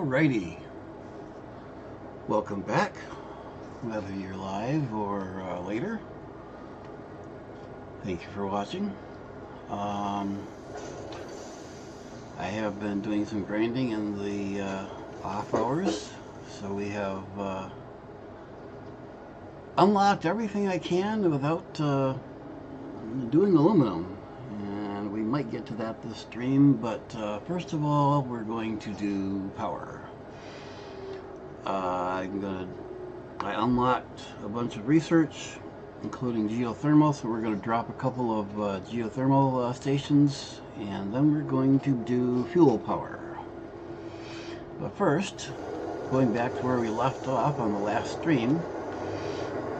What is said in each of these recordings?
Alrighty, welcome back, whether you're live or later. Thank you for watching. I have been doing some grinding in the off hours, so we have unlocked everything I can without doing aluminum. And we might get to that this stream, but first of all, we're going to do power. I unlocked a bunch of research, including geothermal, so we're going to drop a couple of geothermal stations, and then we're going to do fuel power. But first, going back to where we left off on the last stream,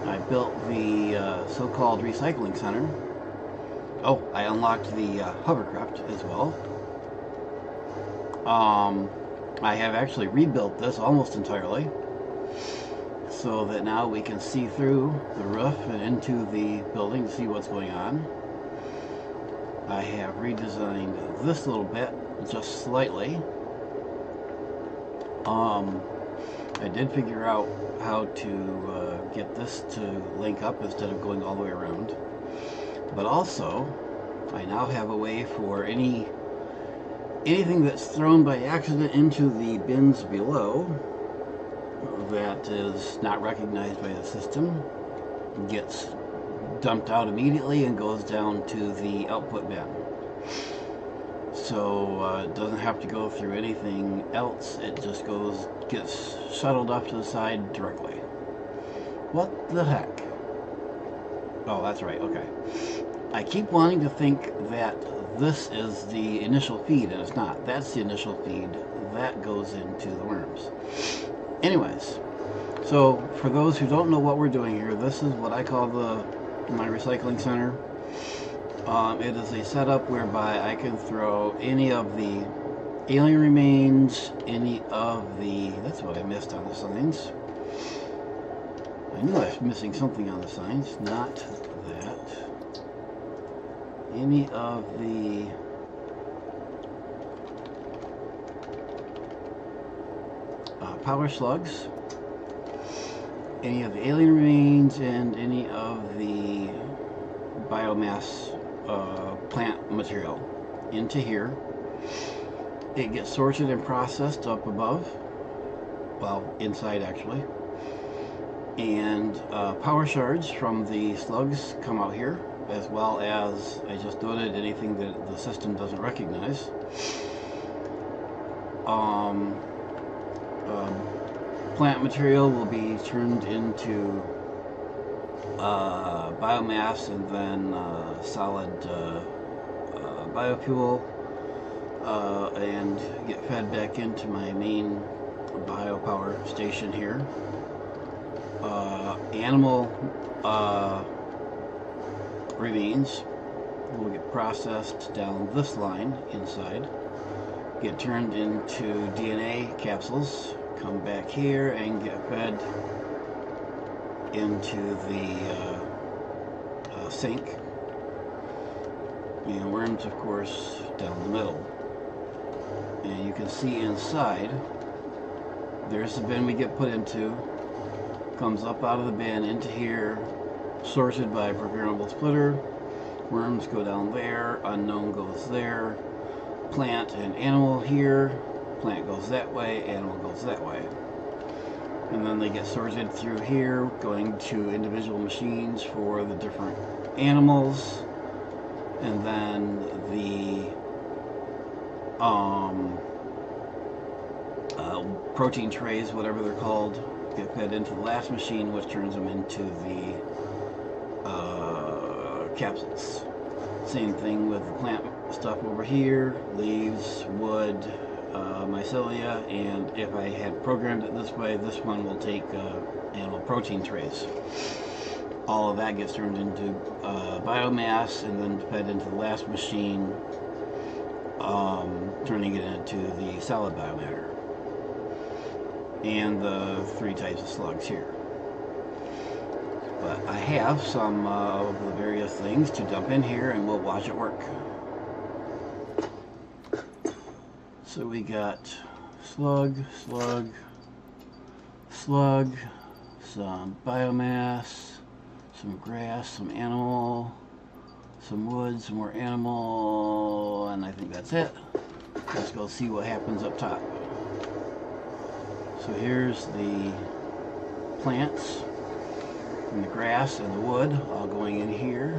I built the so-called recycling center. Oh, I unlocked the hovercraft as well. I have actually rebuilt this almost entirely, so that now we can see through the roof and into the building to see what's going on. I have redesigned this little bit just slightly. I did figure out how to get this to link up instead of going all the way around. But also, I now have a way for anything that's thrown by accident into the bins below that is not recognized by the system gets dumped out immediately and goes down to the output bin. So it doesn't have to go through anything else. It just gets shuttled off to the side directly. What the heck? Oh, that's right, okay. I keep wanting to think that this is the initial feed, and it's not. That's the initial feed. That goes into the worms. Anyways, so for those who don't know what we're doing here, this is what I call my recycling center. It is a setup whereby I can throw any of the alien remains, any of the... That's what I missed on the signs. I knew I was missing something on the signs, not that. Any of the power slugs, any of the alien remains, and any of the biomass plant material into here. It gets sorted and processed up above, well, inside actually. And power shards from the slugs come out here, as well as, I just noted, anything that the system doesn't recognize. Plant material will be turned into biomass and then solid biofuel, and get fed back into my main biopower station here. Animal remains will get processed down this line inside, get turned into DNA capsules, come back here and get fed into the sink, and worms, of course, down the middle. And you can see inside, there's the bin we get put into, comes up out of the bin into here, sorted by programmable splitter. Worms go down there, unknown goes there, plant and animal here, plant goes that way, animal goes that way. And then they get sorted through here, going to individual machines for the different animals, and then the protein trays, whatever they're called, get fed into the last machine, which turns them into the capsules. Same thing with the plant stuff over here, leaves, wood, mycelia, and if I had programmed it this way, this one will take animal protein trays. All of that gets turned into biomass and then fed into the last machine, turning it into the solid biomatter. And the 3 types of slugs here. But I have some of the various things to dump in here, and we'll watch it work. So we got slug, slug, slug, some biomass, some grass, some animal, some wood, some more animal, and I think that's it. Let's go see what happens up top. So here's the plants and the grass and the wood all going in here.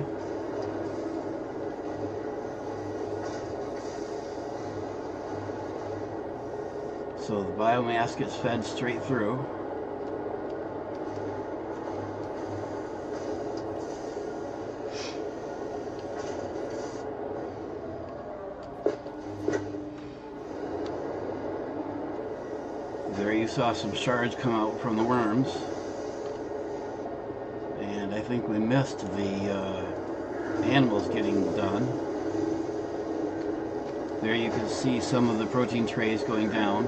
So the biomass gets fed straight through. There you saw some shards come out from the worms. And I think we missed the animals getting done. There you can see some of the protein trays going down.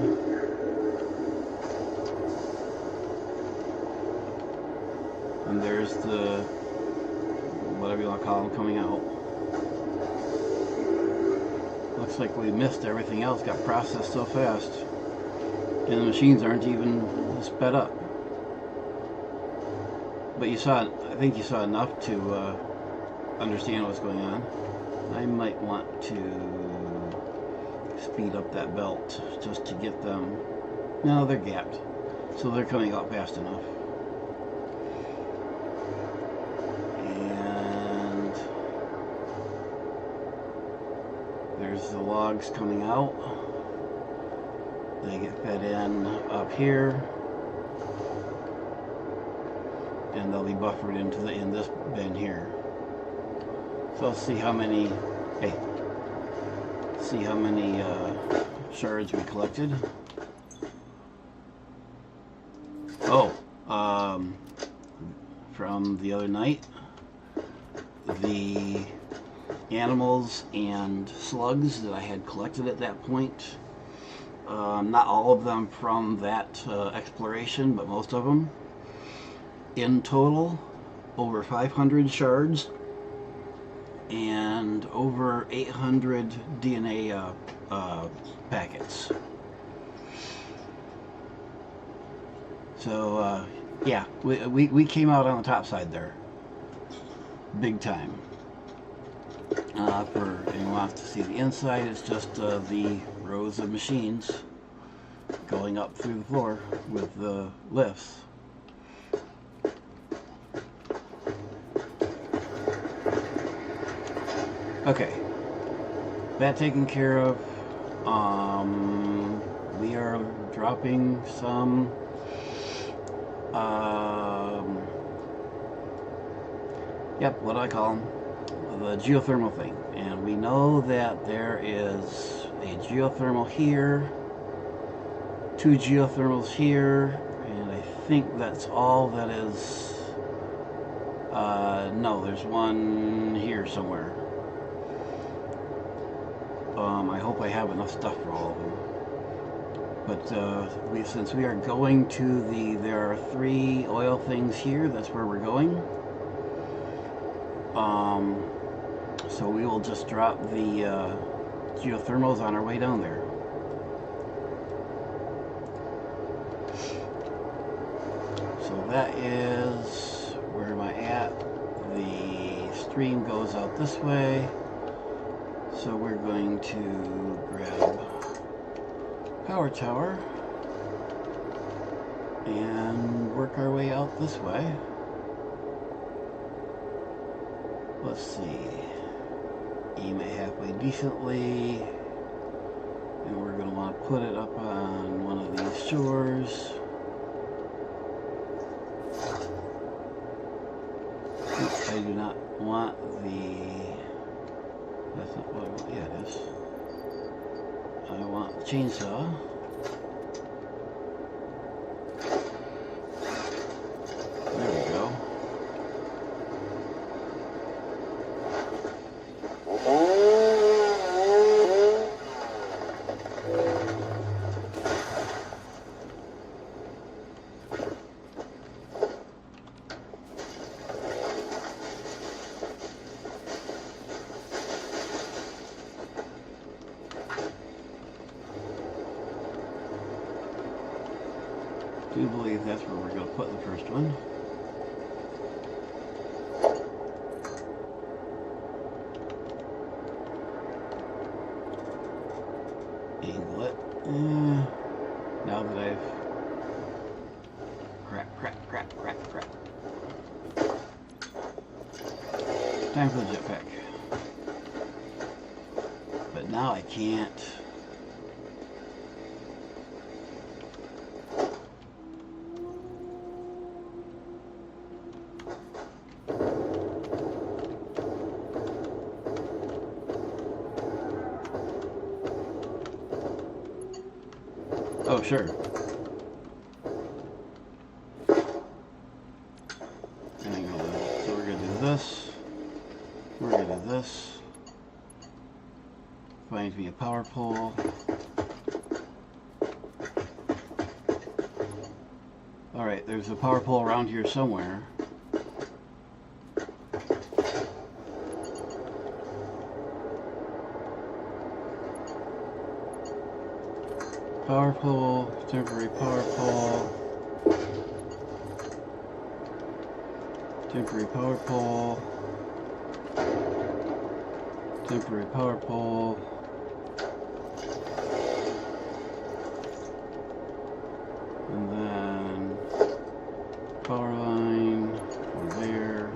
And there's the, whatever you want to call them, coming out. Looks like we missed everything else, got processed so fast. And the machines aren't even sped up. But you saw, I think you saw enough to understand what's going on. I might want to speed up that belt just to get them. No, they're gapped, so they're coming out fast enough. And there's the logs coming out. They get fed in up here, and they'll be buffered into in this bin here. So let's see how many. Hey, see how many shards we collected. Oh, from the other night, the animals and slugs that I had collected at that point. Not all of them from that exploration, but most of them. In total, over 500 shards and over 800 DNA packets. So, yeah, we came out on the top side there. Big time. For anyone who wants to see the inside, it's just the rows of machines going up through the floor with the lifts. Okay, that taken care of. We are dropping some yep, what do I call them? The geothermal thing. And we know that there is a geothermal here, 2 geothermals here, and I think that's all that is. No, there's one here somewhere. I hope I have enough stuff for all of them. But since we are going to there are 3 oil things here, that's where we're going. So we will just drop the geothermals on our way down there. So that is, where am I at? The stream goes out this way. So we're going to grab power tower and work our way out this way. Let's see. Aim it halfway decently. And we're going to want to put it up on one of these shores. I do not want that's not what I want. Yeah, it is. I want the chainsaw. There we go. do believe that's where we're going to put the first one. Angle it. Now that I've... Crap. Time for the jetpack. But now I can't... Oh, sure. So we're going to do this. We're going to do this. Find me a power pole. Alright, there's a power pole around here somewhere. Power pole, temporary power pole, temporary power pole, temporary power pole, and then power line from there.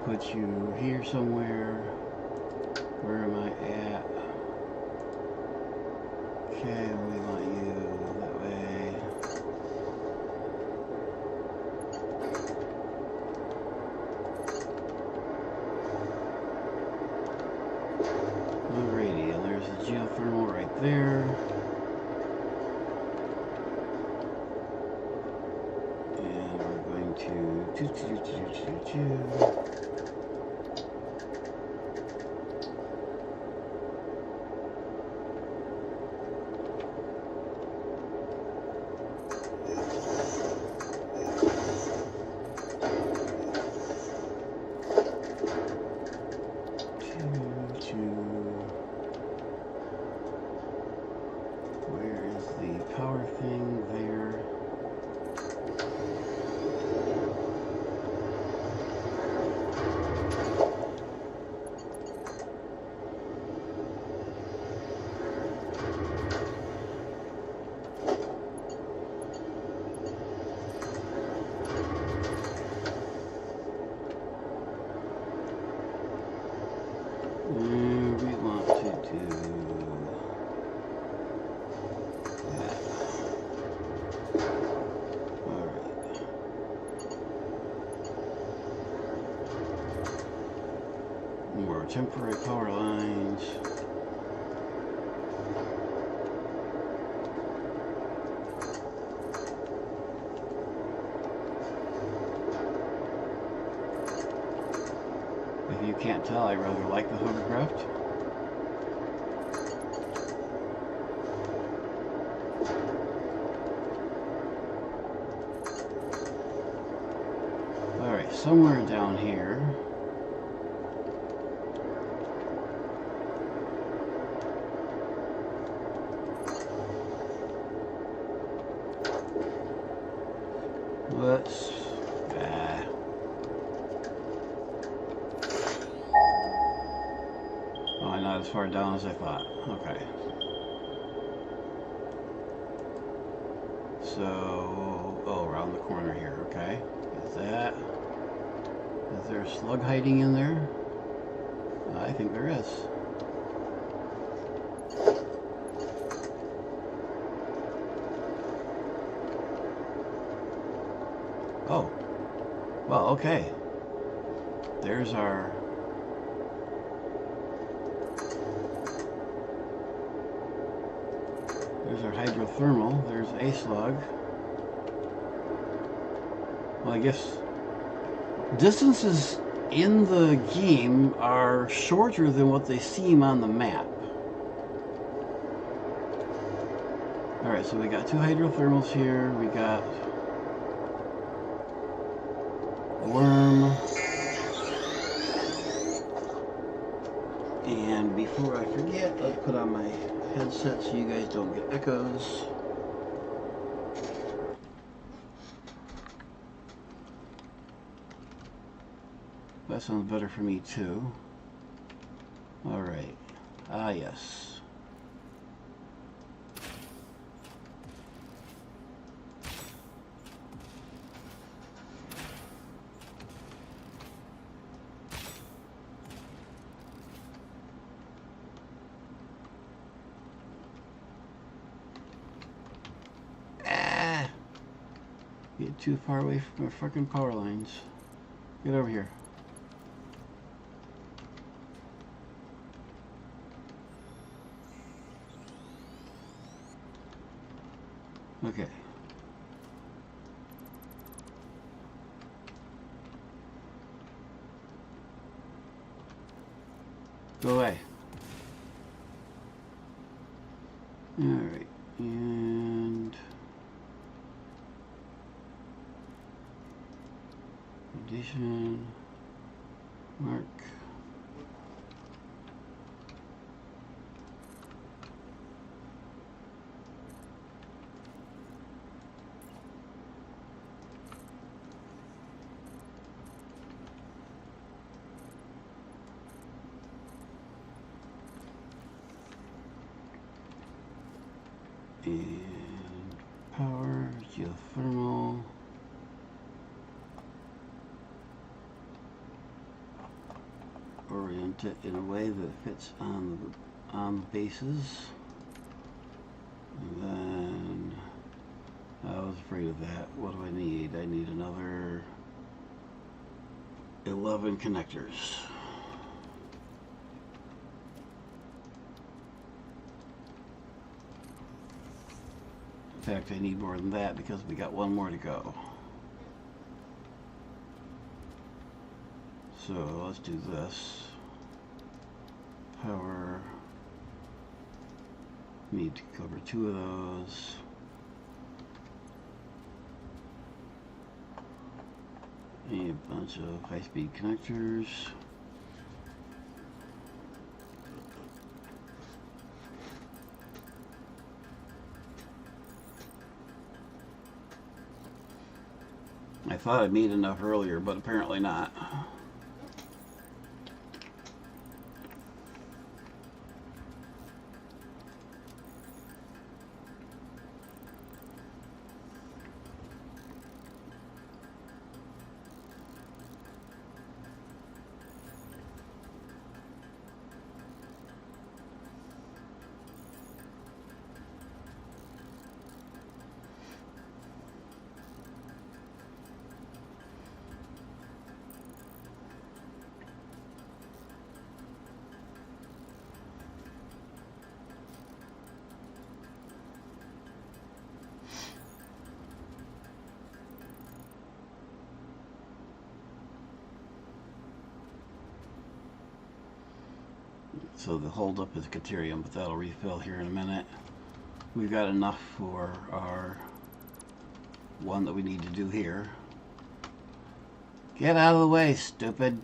Put you here somewhere. Where am I at? Okay, we want you that way. Alrighty, and there's the geothermal right there. And we're going to where is the power thing there? And we want to do that. Alright. More temporary power lines. If you can't tell, I rather like the hovercraft. Alright, somewhere down here. Let's... Oh, not as far down as I thought. Okay. So... Oh, around the corner here, okay. Is that... Is there a slug hiding in there? I think there is. Oh. Well, okay. There's our... There's our hydrothermal. There's a slug. Well, I guess distances in the game are shorter than what they seem on the map. Alright, so we got two hydrothermals here. We got a worm. And before I forget, let's put on my headset so you guys don't get echoes. That sounds better for me too. Alright. Ah, yes. Ah! Get too far away from my fucking power lines. Get over here. Okay. Go away. Alright. And addition. Mark. And power, geothermal. Orient it in a way that fits on the bases. And then I was afraid of that. What do I need? I need another 11 connectors. In fact, I need more than that because we got one more to go. So let's do this. Power. Need to cover 2 of those. And a bunch of high-speed connectors. I thought I made enough earlier, but apparently not. So the holdup is Caterium, but that'll refill here in a minute. We've got enough for our one that we need to do here. Get out of the way, stupid.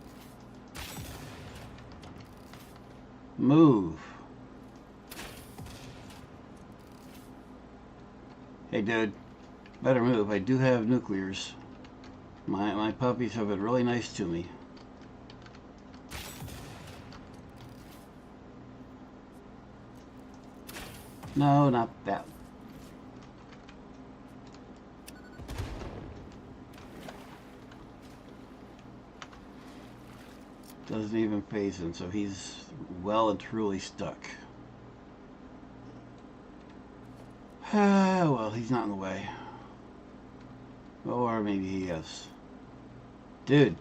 Move. Hey dude, better move. I do have nuclears. My puppies have been really nice to me. No, not that. Doesn't even phase him, so he's well and truly stuck. Well, he's not in the way. Or maybe he is. Dude.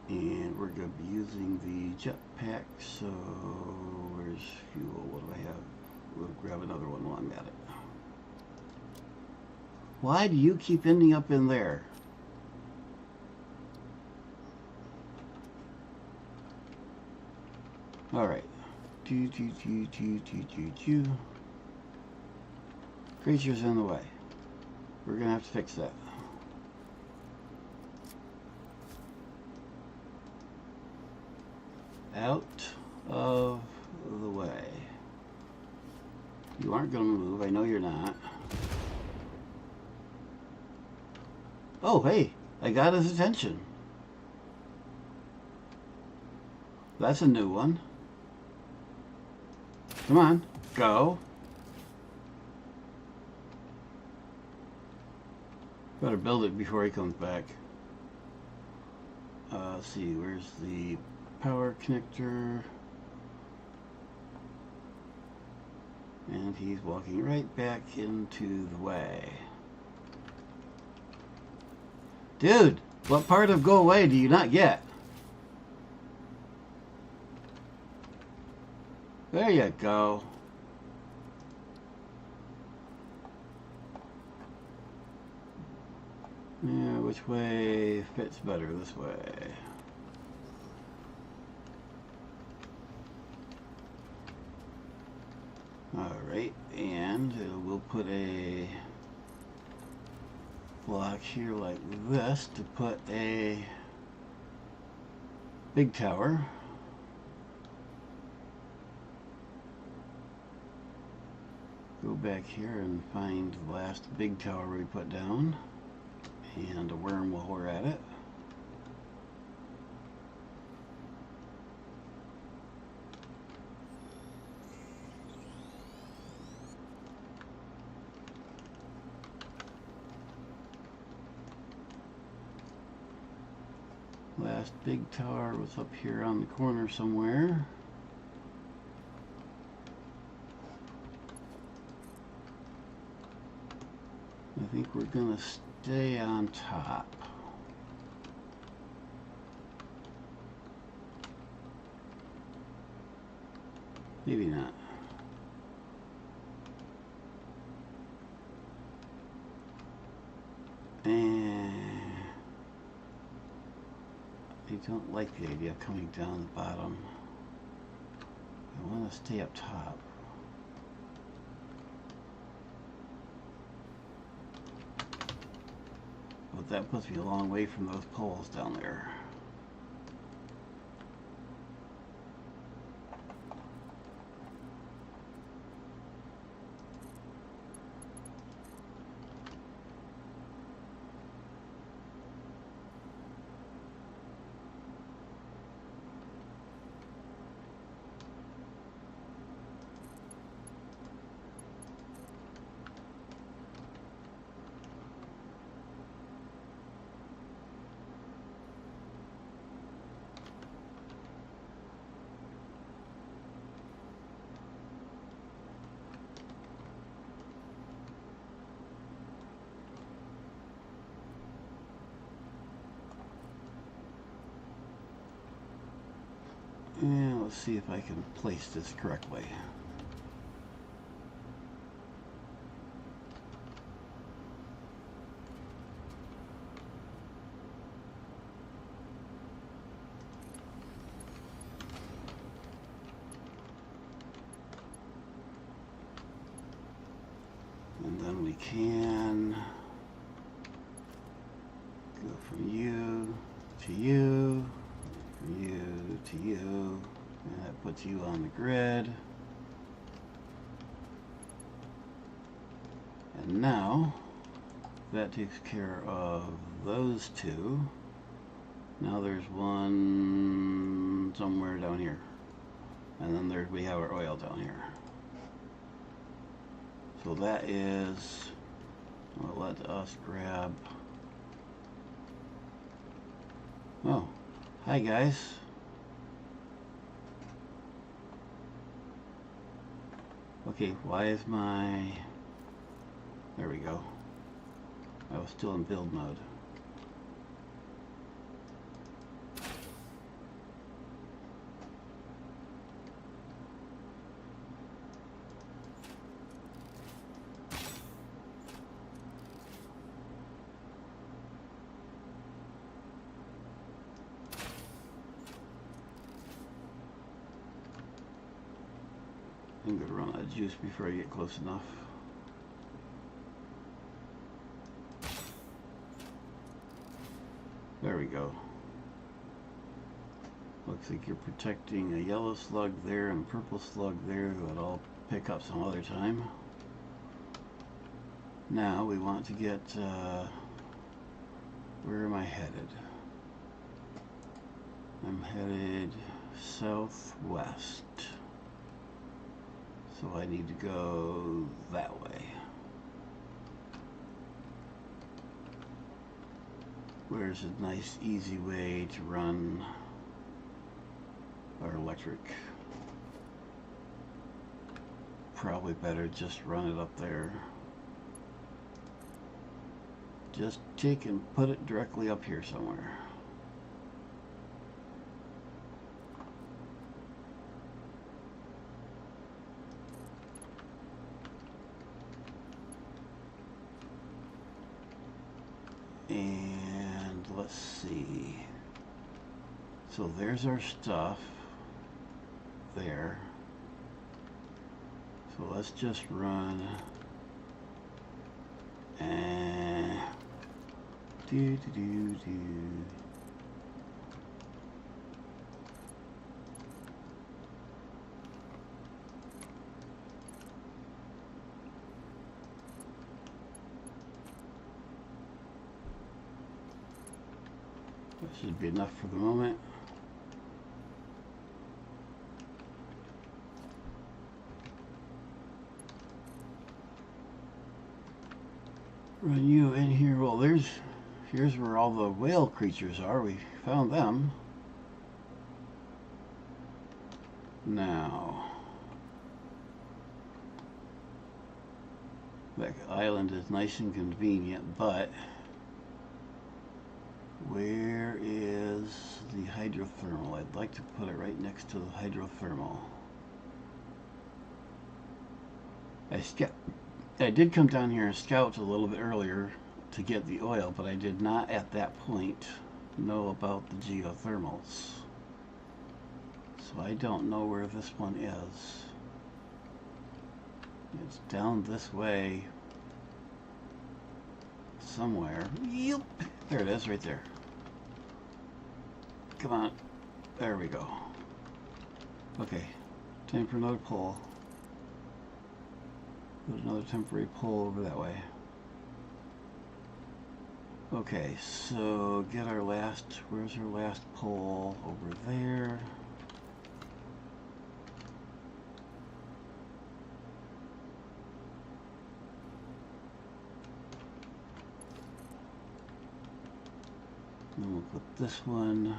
And we're going to be using the jetpack, so where's fuel? What do I have? We'll grab another one while I'm at it. Why do you keep ending up in there? Alright. Creature's in the way. We're gonna have to fix that. Out of the way. You aren't gonna move. I know you're not. Oh, hey, I got his attention. That's a new one. Come on, go. Better build it before he comes back. Let's see, where's the power connector? And he's walking right back into the way. Dude, what part of go away do you not get? There you go. Yeah, which way fits better? This way. Alright, and we'll put a block here like this to put a big tower. Go back here and find the last big tower we put down, and a worm while we're at it. Last big tower was up here on the corner somewhere. I think we're gonna stay on top. Maybe not. And I don't like the idea of coming down the bottom. I want to stay up top. But that puts me a long way from those poles down there. And let's see if I can place this correctly. And then we can go from you to you, from you to you, and that puts you on the grid. And now that takes care of those two. Now there's one somewhere down here, and then we have our oil down here. So that is, well, let us grab, oh, hi guys. Okay, why is my, there we go. I was still in build mode. I'm going to run out of juice before I get close enough. There we go. Looks like you're protecting a yellow slug there and a purple slug there that I'll pick up some other time. Now we want to get, where am I headed? I'm headed southwest. So I need to go that way. Where's a nice easy way to run our electric? Probably better just run it up there. Just take and put it directly up here somewhere. And let's see. So there's our stuff there. So let's just run and do. That should be enough for the moment. Run you in here. Well, here's where all the whale creatures are. We found them. Now, that island is nice and convenient, but where is the hydrothermal? I'd like to put it right next to the hydrothermal. I did come down here and scout a little bit earlier to get the oil, but I did not at that point know about the geothermals. So I don't know where this one is. It's down this way somewhere. Yep. There it is, right there. Come on. There we go. Okay. Time for another pull. Put another temporary pull over that way. Okay, so get our last, where's our last pull? Over there. Then we'll put this one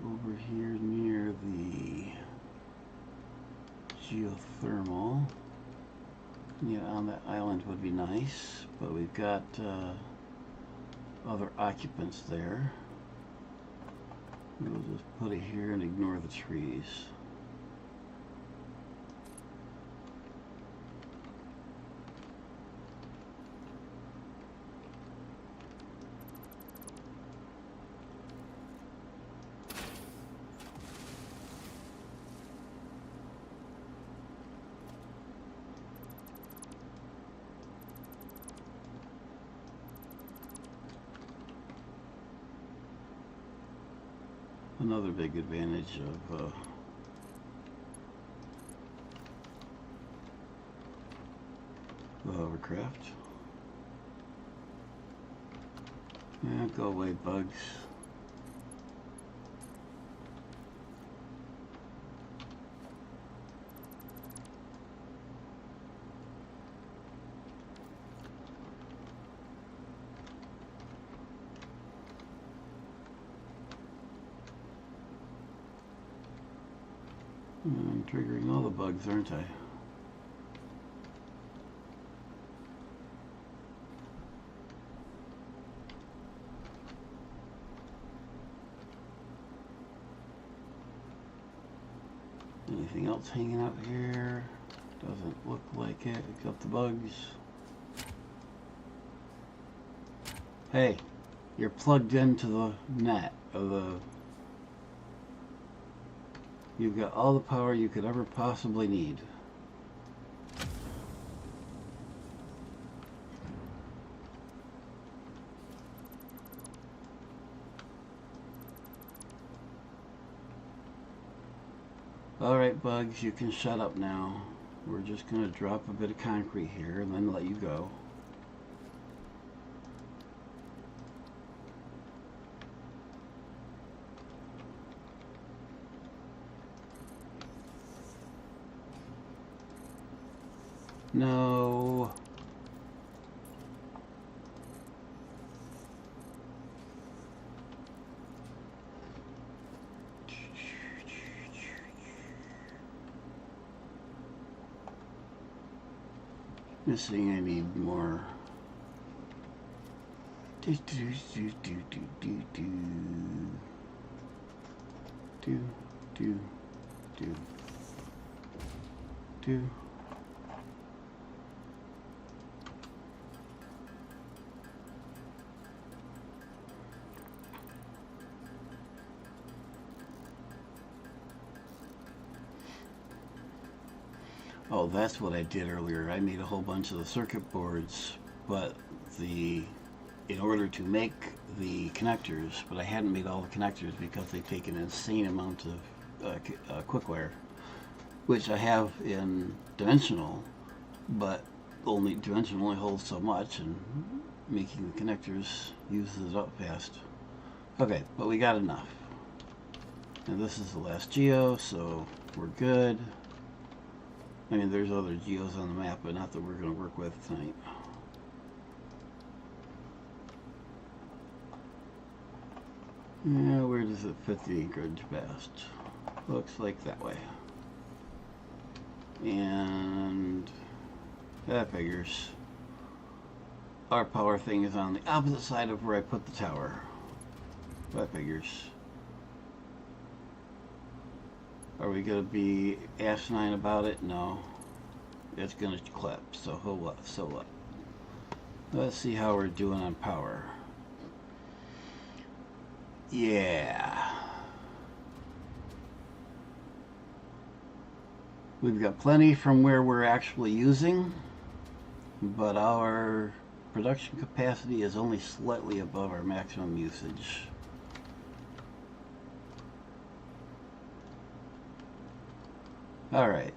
over here near the geothermal. Yeah, on that island would be nice, but we've got other occupants there. We'll just put it here and ignore the trees. Another big advantage of the hovercraft. Yeah, go away, bugs. I'm triggering all the bugs, aren't I? Anything else hanging out here? Doesn't look like it, except the bugs. Hey, you're plugged into the net of the... You've got all the power you could ever possibly need. Alright, Bugs, you can shut up now. We're just going to drop a bit of concrete here and then let you go. No. Missing, I need more. Do do do do do do do do do do do. Oh, that's what I did earlier. I made a whole bunch of the circuit boards, but in order to make the connectors, but I hadn't made all the connectors because they take an insane amount of quickwire, which I have in dimensional, but dimensional only holds so much, and making the connectors uses it up fast. Okay, but we got enough. And this is the last geo, so we're good. I mean, there's other geos on the map, but not that we're going to work with tonight. Yeah, where does it fit the anchorage best? Looks like that way. And that figures. Our power thing is on the opposite side of where I put the tower. That figures. Are we going to be asinine about it? No. It's going to clip, so what? So what? Let's see how we're doing on power. Yeah. We've got plenty from where we're actually using, but our production capacity is only slightly above our maximum usage. Alright.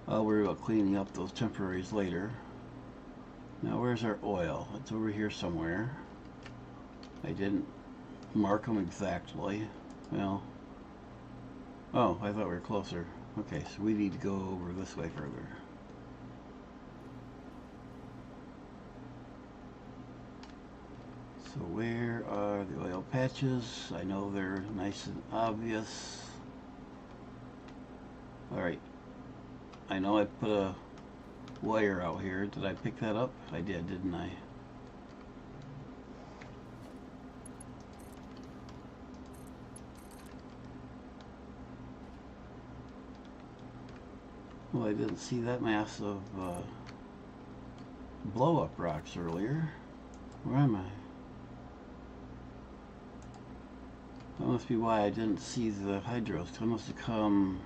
I'll worry about cleaning up those temporaries later. Now where's our oil? It's over here somewhere. I didn't mark them exactly. Well, oh, I thought we were closer. Okay, so we need to go over this way further. So where are the oil patches? I know they're nice and obvious. Alright. I know I put a wire out here. Did I pick that up? I did, didn't I? Well, I didn't see that mass of blow-up rocks earlier. Where am I? That must be why I didn't see the hydros. I must have come...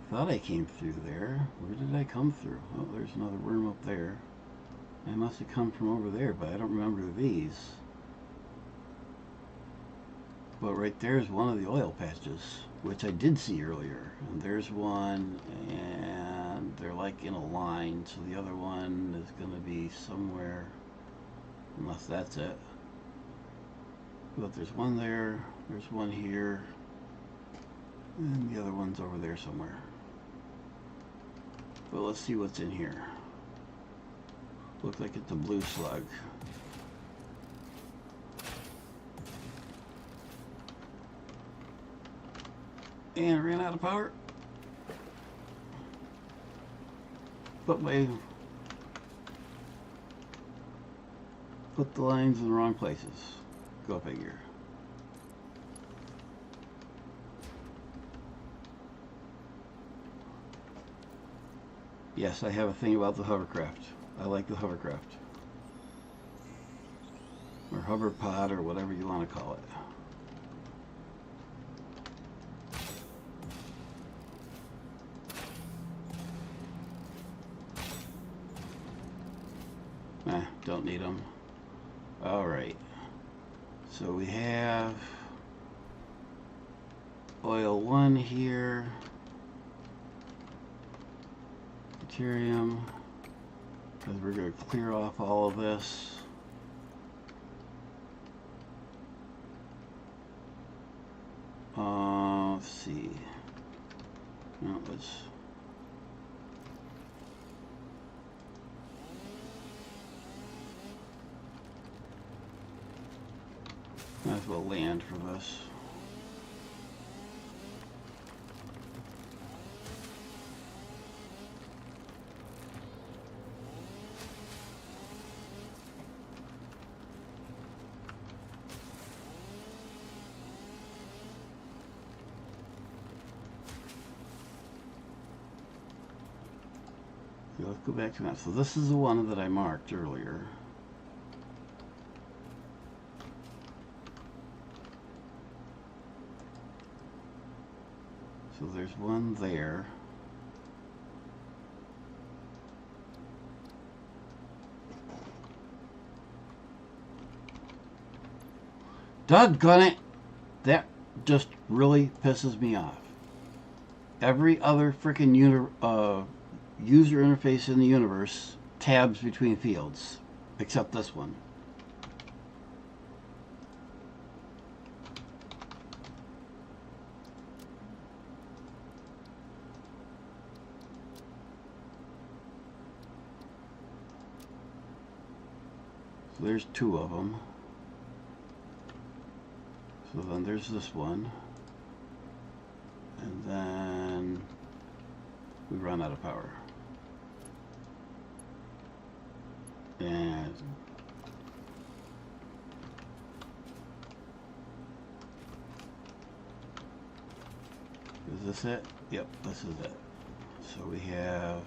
I thought I came through there. Where did I come through? Oh, there's another worm up there. I must have come from over there, but I don't remember these. But right there is one of the oil patches, which I did see earlier. And there's one, and they're like in a line, so the other one is going to be somewhere, unless that's it. But there's one there, there's one here, and the other one's over there somewhere. But let's see what's in here. Looks like it's a blue slug. And ran out of power. Put the lines in the wrong places. Go figure. Yes, I have a thing about the hovercraft. I like the hovercraft. Or hover pod, or whatever you want to call it. Don't need them. Alright. So we have oil 1 here, deuterium, because we're going to clear off all of this. Let's see. No, let's. Might as well land for this. Let's go back to that. So this is the one that I marked earlier. So there's one there. Doggone it! That just really pisses me off. Every other freaking user interface in the universe tabs between fields, except this one. So there's 2 of them. So then there's this one. And then we run out of power. And is this it? Yep, this is it. So we have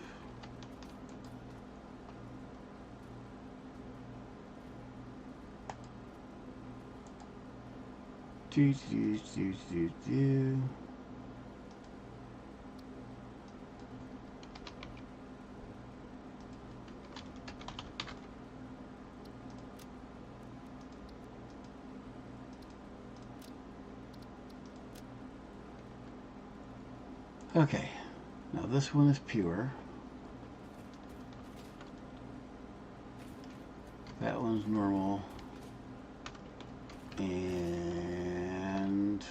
okay, now this one is pure. That one's normal. And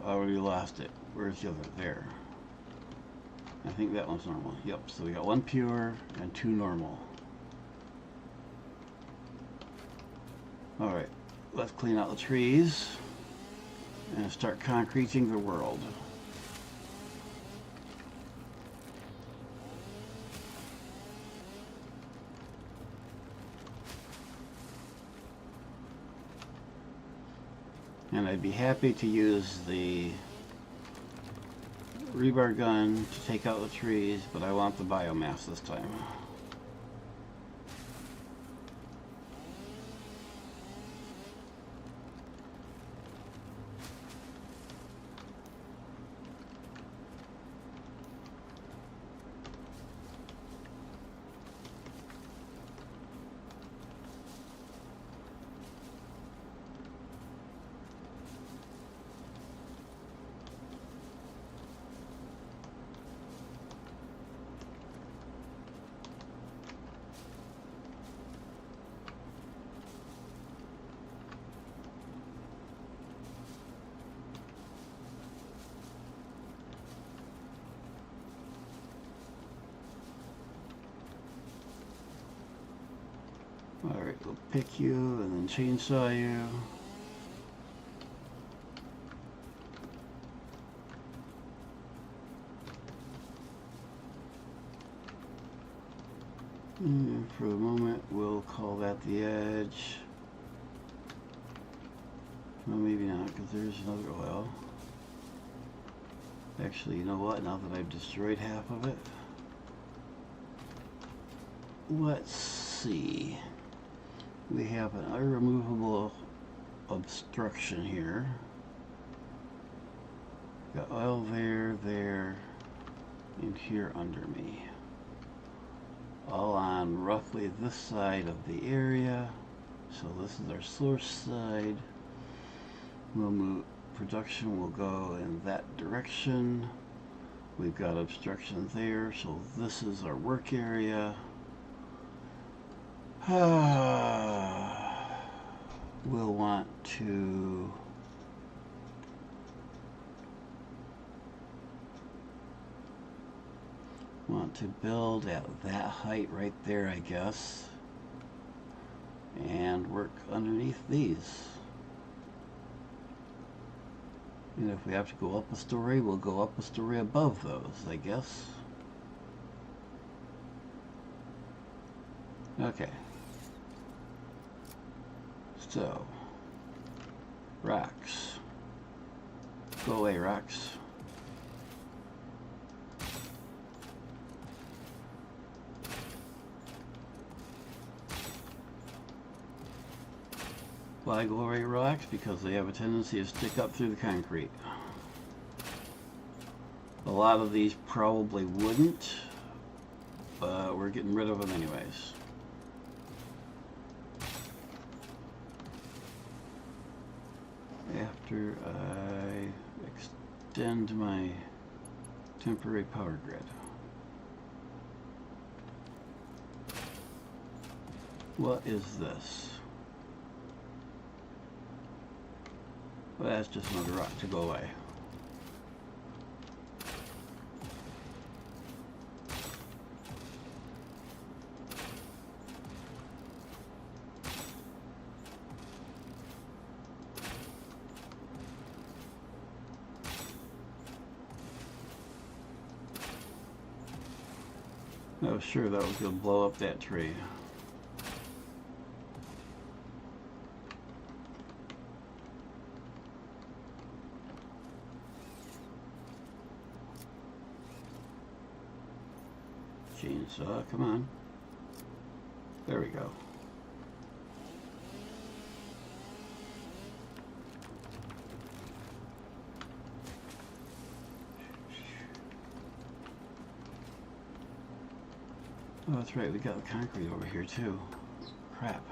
I already lost it. Where's the other? There. I think that one's normal. Yep, so we got 1 pure and 2 normal. Alright, let's clean out the trees and start concreting the world. And I'd be happy to use the rebar gun to take out the trees, but I want the biomass this time. Alright, we'll pick you and then chainsaw you. And for the moment, we'll call that the edge. Well, maybe not, because there's another oil. Actually, you know what? Now that I've destroyed half of it, let's see. We have an irremovable obstruction here. Got oil there, there, and here under me. all on roughly this side of the area. So this is our source side. We'll move, production will go in that direction. We've got obstruction there, so this is our work area. We'll want to build at that height right there, I guess, and work underneath these. And if we have to go up a story, we'll go up a story above those, I guess. Okay. So, rocks. Go away, rocks. Why go away, rocks? Because they have a tendency to stick up through the concrete. A lot of these probably wouldn't, but we're getting rid of them anyways. After I extend my temporary power grid. What is this? Well, that's just another rock to go away. Oh, sure, that was going to blow up that tree. Chainsaw, come on. There we go. Oh, that's right, we got the concrete over here too. Crap.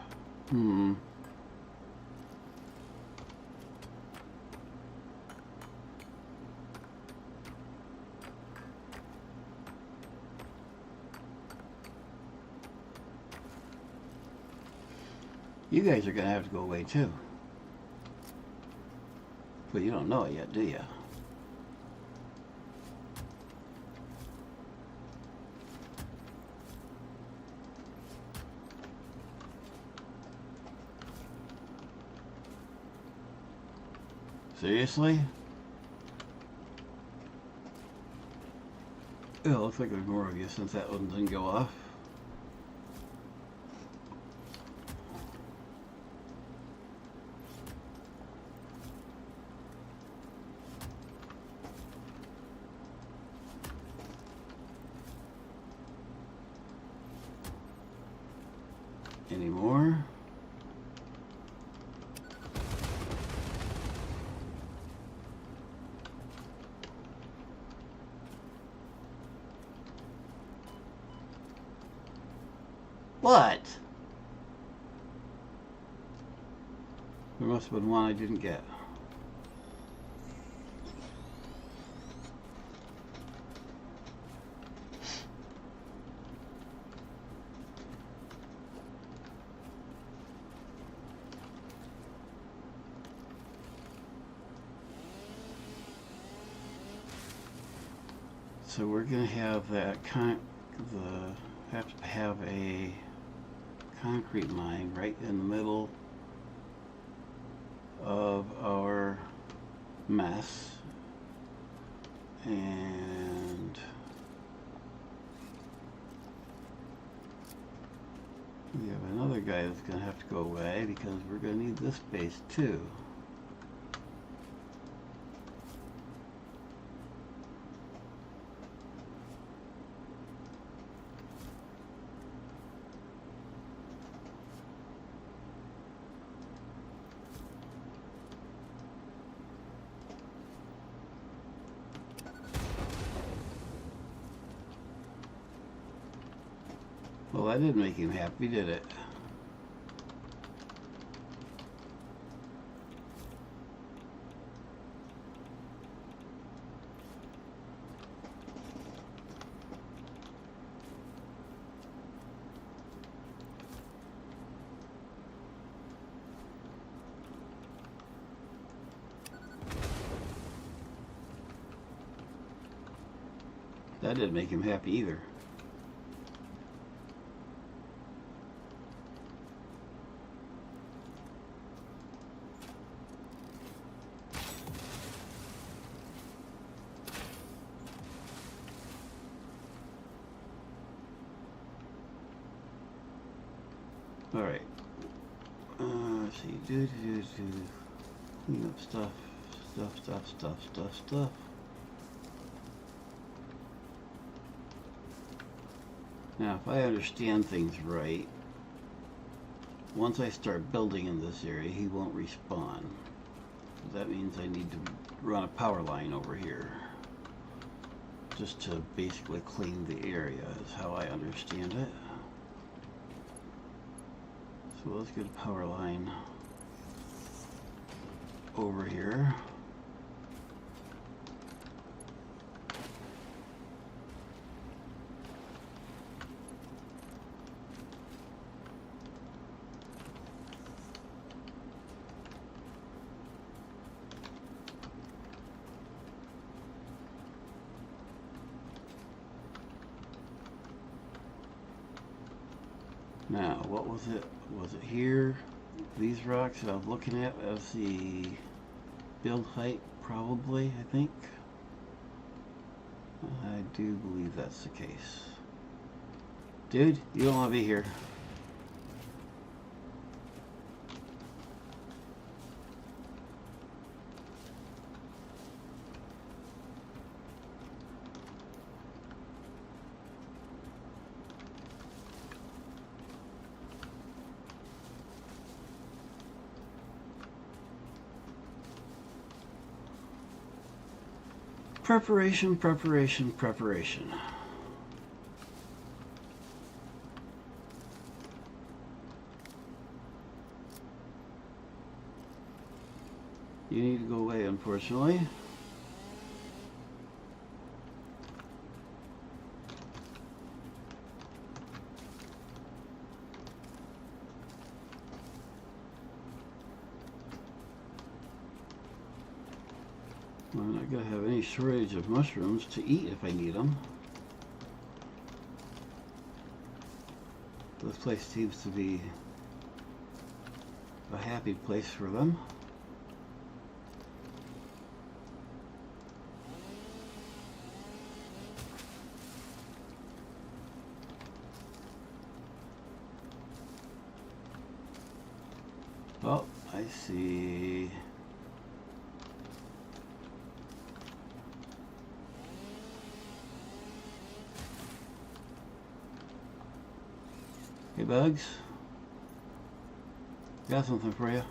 You guys are going to have to go away too. But you don't know it yet, do you? Seriously? It looks like there's more of you since that one didn't go off. Any more? What? There must have been one I didn't get. So we're going to have that have to have a concrete line right in the middle of our mess, and we have another guy that's going to have to go away because we're going to need this space too. Well, that didn't make him happy, did it? That didn't make him happy either. All right. Let's see. Clean up stuff. Now, if I understand things right, once I start building in this area, he won't respawn. That means I need to run a power line over here, just to basically clean the area, is how I understand it. So let's get a power line over here. Now, what was it? Was it here? These rocks that I was looking at as the build height, probably, I think. I do believe that's the case. Dude, you don't want to be here. Preparation. You need to go away, unfortunately. I'm not going to have any shortage of mushrooms to eat if I need them. This place seems to be a happy place for them. Oh, I see. Hey, Bugs. Got something for you.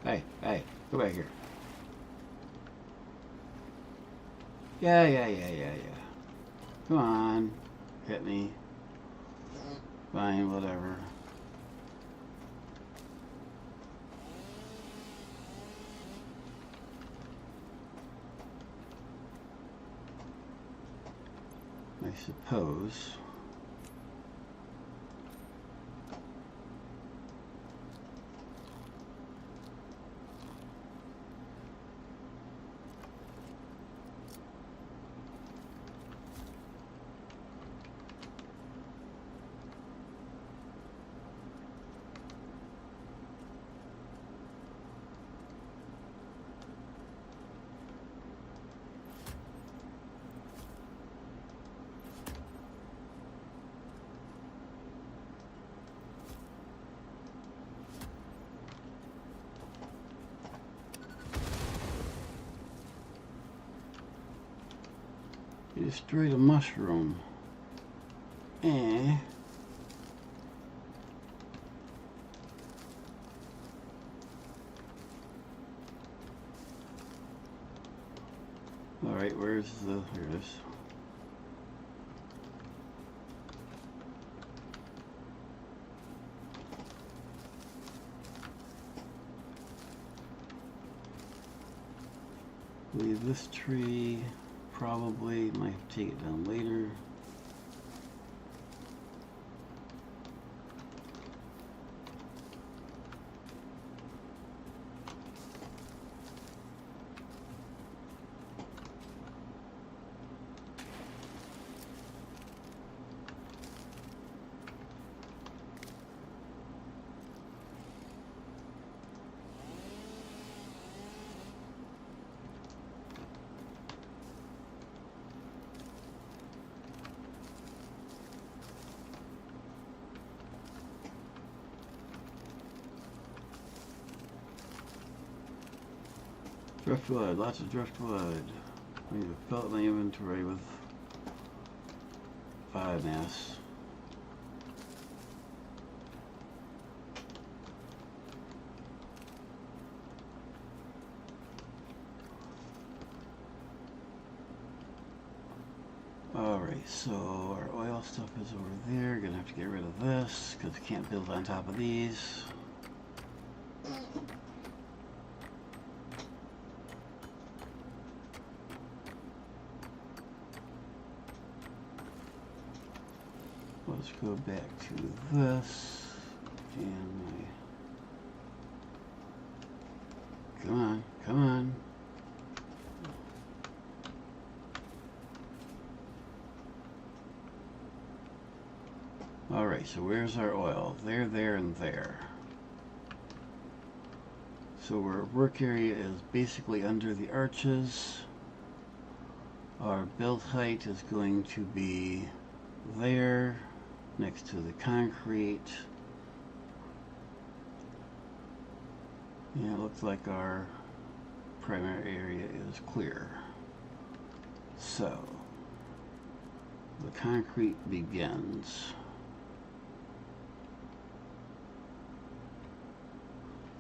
Hey, go back here. Yeah. Come on, hit me. Fine, whatever. I suppose. destroyed a mushroom. Eh. Alright, where's the... Here it is. Leave this tree. Probably might have to take it down later. Driftwood, lots of driftwood. I need to fill up my inventory with biomass. Alright, so our oil stuff is over there. Gonna have to get rid of this because we can't build on top of these. Let's go back to this and my... Come on, come on. Alright, so where's our oil? There, there, and there. So our work area is basically under the arches. Our build height is going to be there, next to the concrete. Yeah, it looks like our primary area is clear. So, the concrete begins.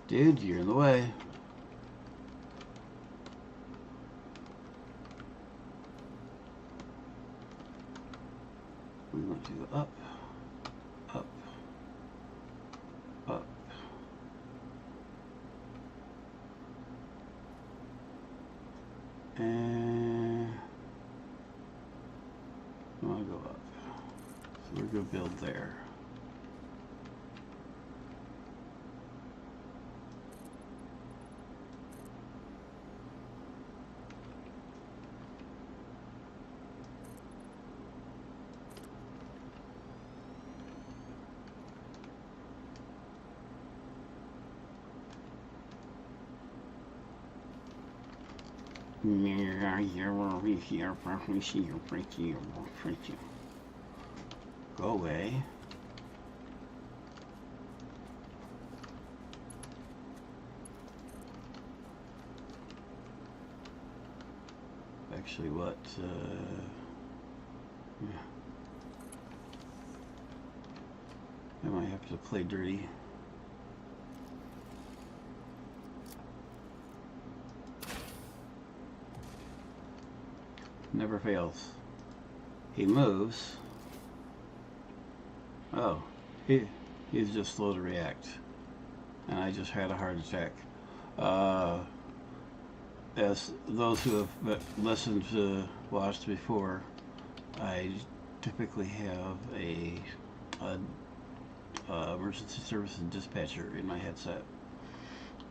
Dude, you're in the way. We want to go up, up, up. And I want to go up. So we're going to build there. Go away. Actually, what? Yeah. I might have to play dirty. Never fails. He moves. Oh, he's just slow to react. And I just had a heart attack. As those who have listened to, watched before, I typically have a emergency services dispatcher in my headset.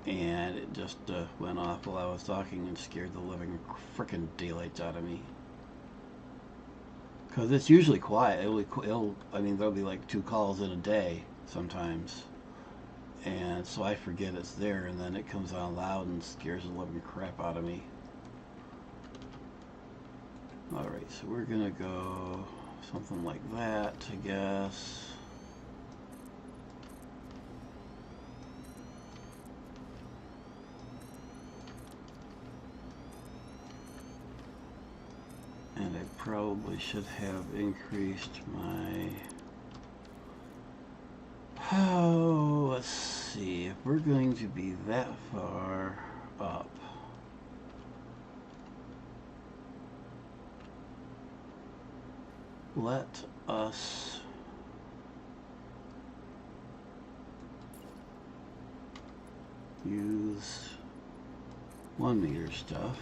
And it just went off while I was talking and scared the living frickin' daylights out of me. Because it's usually quiet. I mean, there'll be like 2 calls in a day sometimes. And so I forget it's there, and then it comes on loud and scares the living crap out of me. Alright, so we're gonna go something like that, I guess. And I probably should have increased my... Oh, let's see. If we're going to be that far up, let us use 1 meter stuff.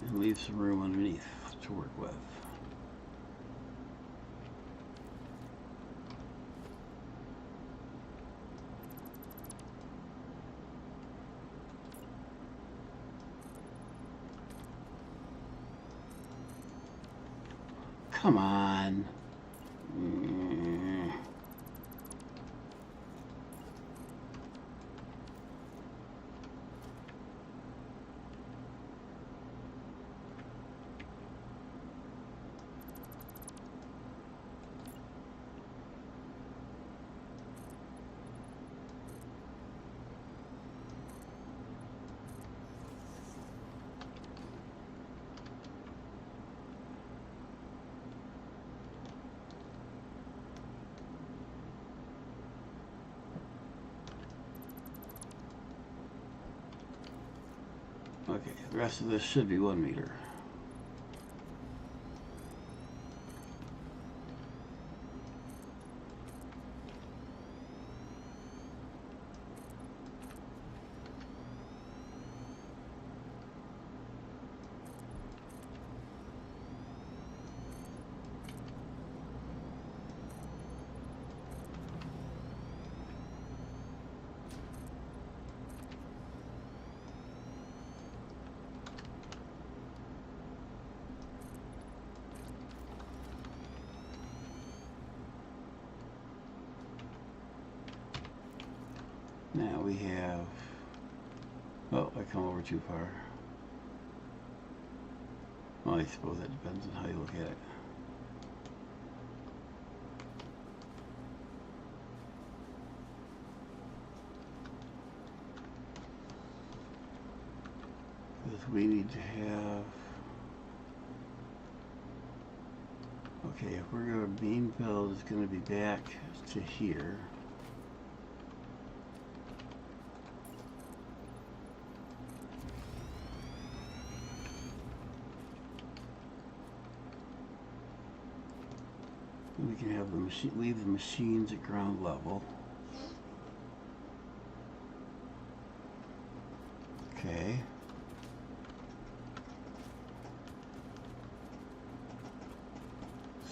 And leave some room underneath to work with. Come on. Okay, the rest of this should be 1 meter. Now we have, oh, I come over too far. Well, I suppose that depends on how you look at it. Because we need to have, okay, if we're going to beam build, it's going to be back to here. We can have the machine, leave the machines at ground level. Okay.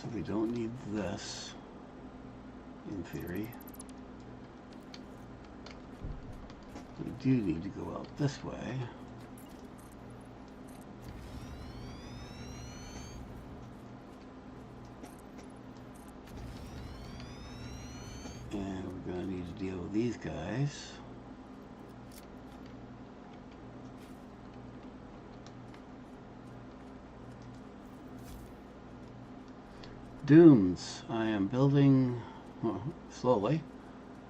So we don't need this, in theory. We do need to go out this way. And we're going to need to deal with these guys. Dunes. I am building, well, slowly.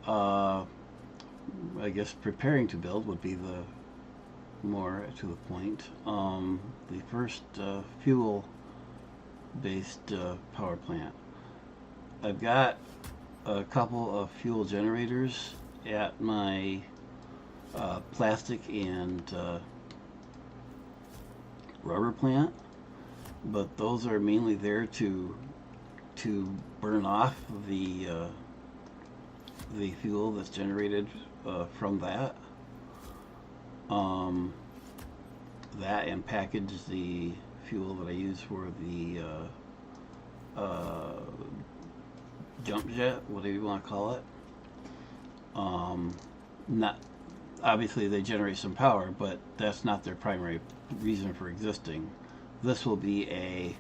I guess preparing to build would be the more to the point. The first fuel-based power plant. I've got a couple of fuel generators at my plastic and rubber plant, but those are mainly there to burn off the fuel that's generated from that. That and package the fuel that I use for the jump jet, whatever you want to call it. Not obviously they generate some power, but that's not their primary reason for existing. This will be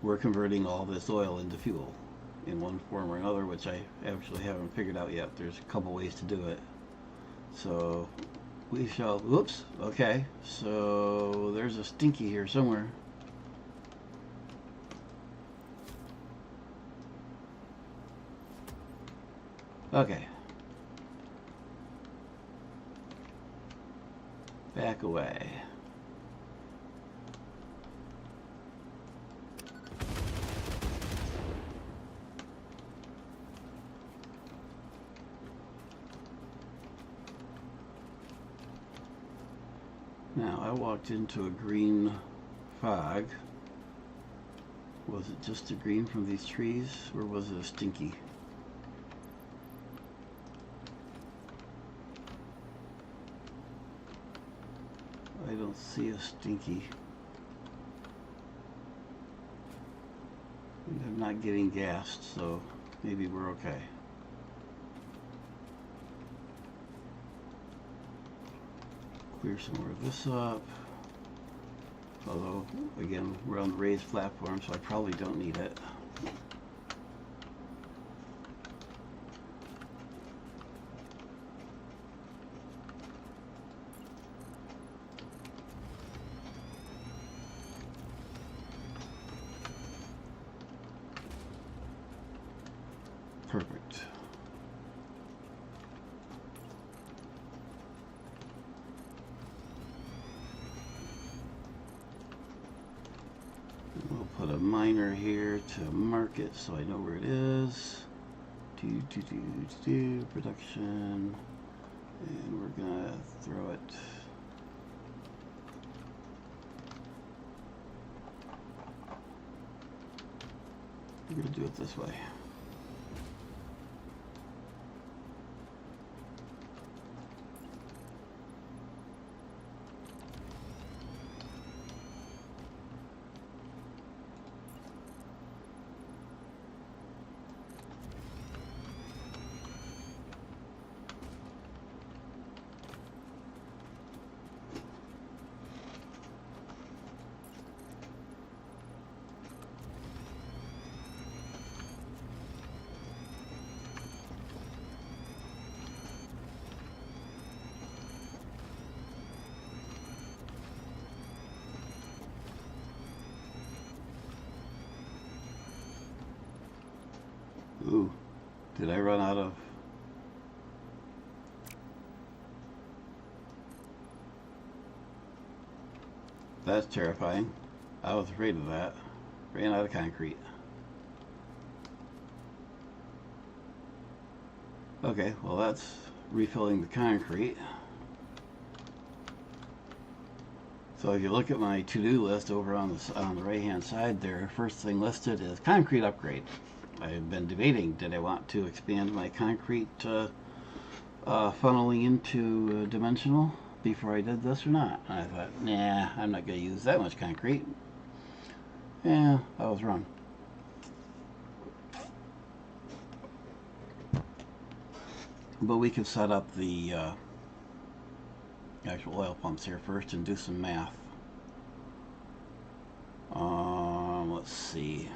we're converting all this oil into fuel in one form or another, which I actually haven't figured out yet. There's a couple ways to do it. So we shall, whoops, okay, so there's a stinky here somewhere. Okay, back away. Now, I walked into a green fog. Was it just a green from these trees, or was it a stinky? I don't see a stinky. I'm not getting gassed, so maybe we're okay. Clear some more of this up. Although, again, we're on the raised platform, so I probably don't need it. Perfect. We'll put a miner here to mark it so I know where it is. Production. And we're gonna throw it. We're gonna do it this way. Ooh, did I run out of... That's terrifying. I was afraid of that. Ran out of concrete. Okay, well that's refilling the concrete. So if you look at my to-do list over on the right-hand side there, first thing listed is concrete upgrade. I've been debating, did I want to expand my concrete funneling into dimensional before I did this or not? And I thought, nah, I'm not going to use that much concrete. Yeah, I was wrong. But we can set up the actual oil pumps here first and do some math. Let's see.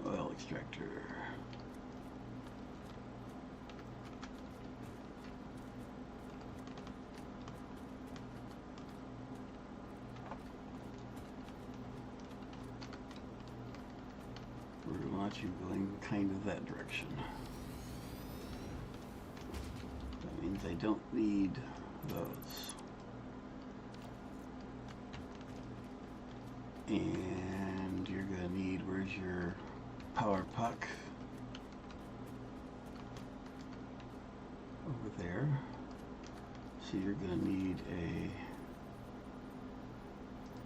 Oil extractor. We're launching going kind of that direction. That means I don't need those. And you're going to need, where's your power puck? Over there. So you're going to need a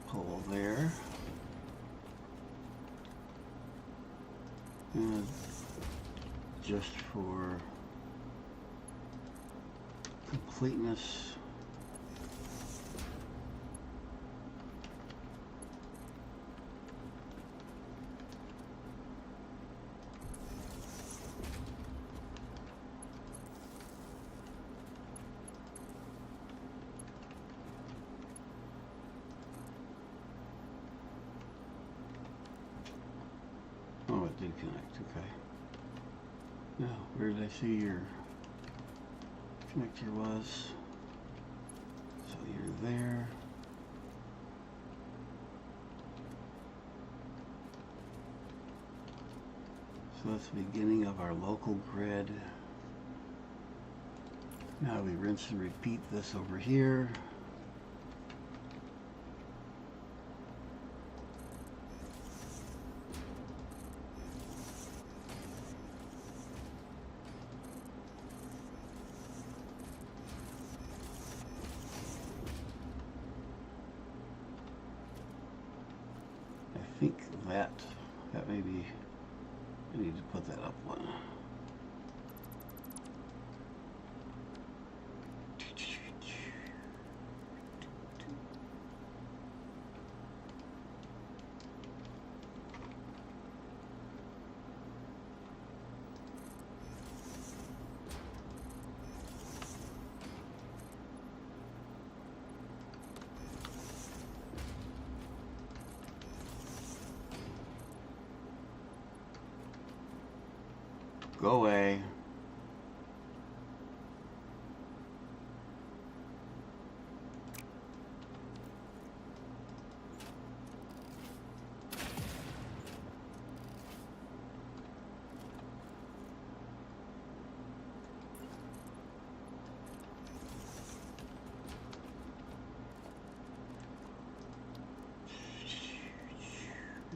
pole there. And just for completeness, did connect, okay. Now, where did I see your connector was? So you're there. So that's the beginning of our local grid. Now we rinse and repeat this over here. I think that maybe I need to put that up one. Go away.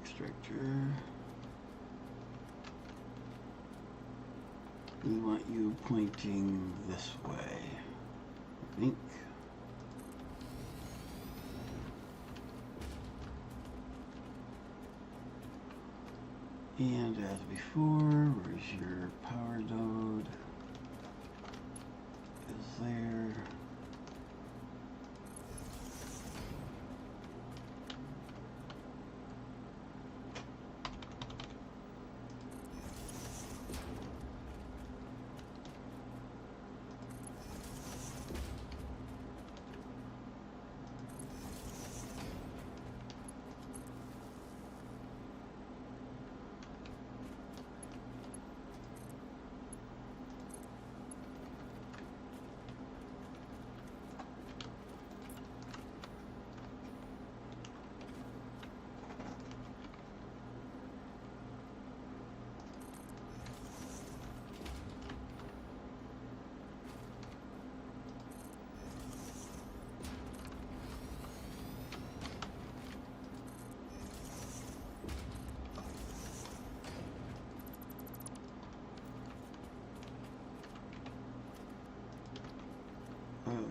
Extractor. We want you pointing this way, I think. And as before, where's your power node? Is there.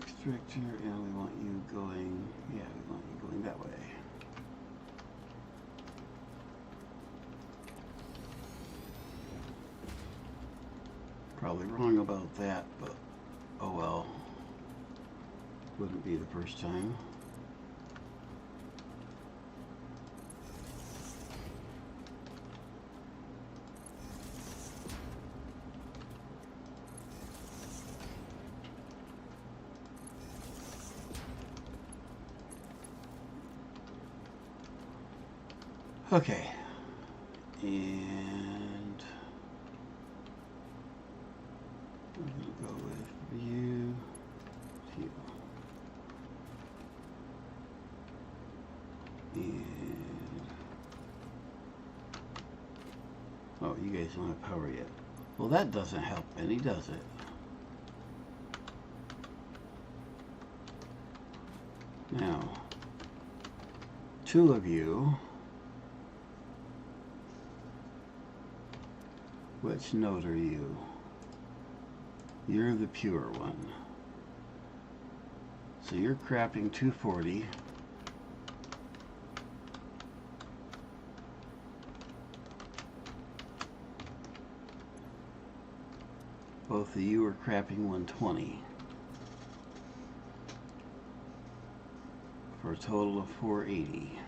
Extractor, and we want you going, yeah, we want you going that way. Probably wrong about that, but oh well. Wouldn't be the first time. Okay, and I'm going to go with view, view, and oh, you guys don't have power yet. Well, that doesn't help any, does it? Now, two of you. Which node are you? You're the pure one. So you're crapping 240. Both of you are crapping 120. For a total of 480.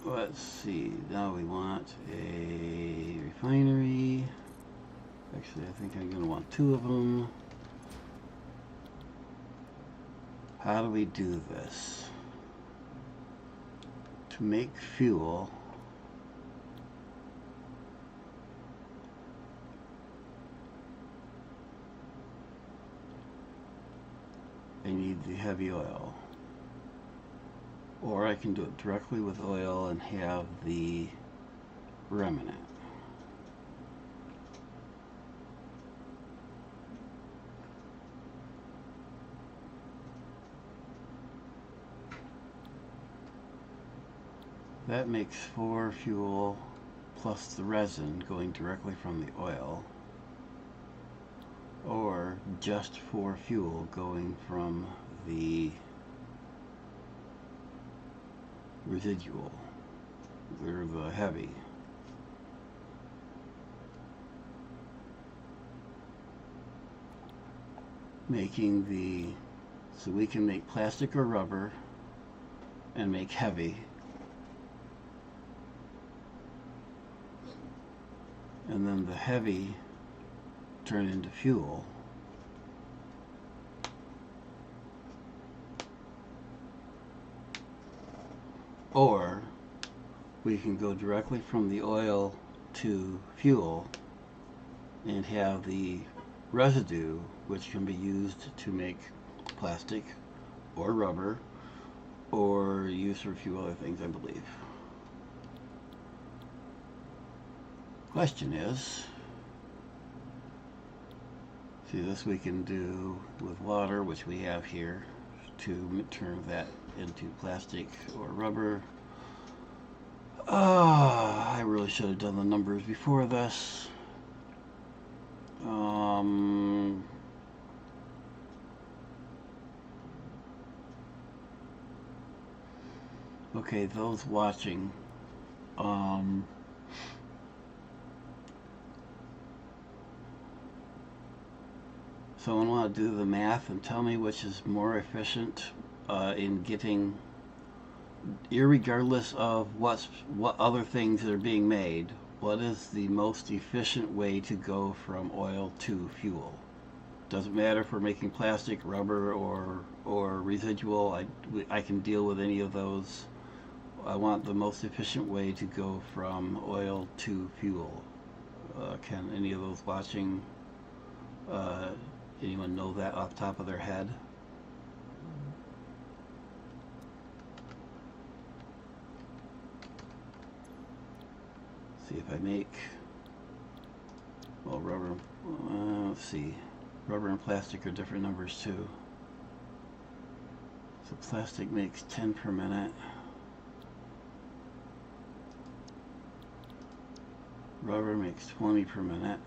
Let's see, now we want a refinery. Actually, I think I'm going to want 2 of them. How do we do this? To make fuel, I need the heavy oil. Or I can do it directly with oil and have the remnant. That makes 4 fuel plus the resin going directly from the oil, or just 4 fuel going from the residual, or the heavy. Making the, so we can make plastic or rubber and make heavy. And then the heavy turn into fuel. Or we can go directly from the oil to fuel and have the residue, which can be used to make plastic or rubber, or used for a few other things, I believe. Question is, see, this we can do with water, which we have here, to turn that into plastic or rubber. I really should have done the numbers before this. Okay, those watching, someone want to do the math and tell me which is more efficient in getting, irregardless of what other things that are being made, what is the most efficient way to go from oil to fuel? Doesn't matter if we're making plastic, rubber, or residual. I can deal with any of those. I want the most efficient way to go from oil to fuel. Can any of those watching, anyone know that off the top of their head? See if I make, well, rubber, let's see, rubber and plastic are different numbers too. So plastic makes 10 per minute. Rubber makes 20 per minute.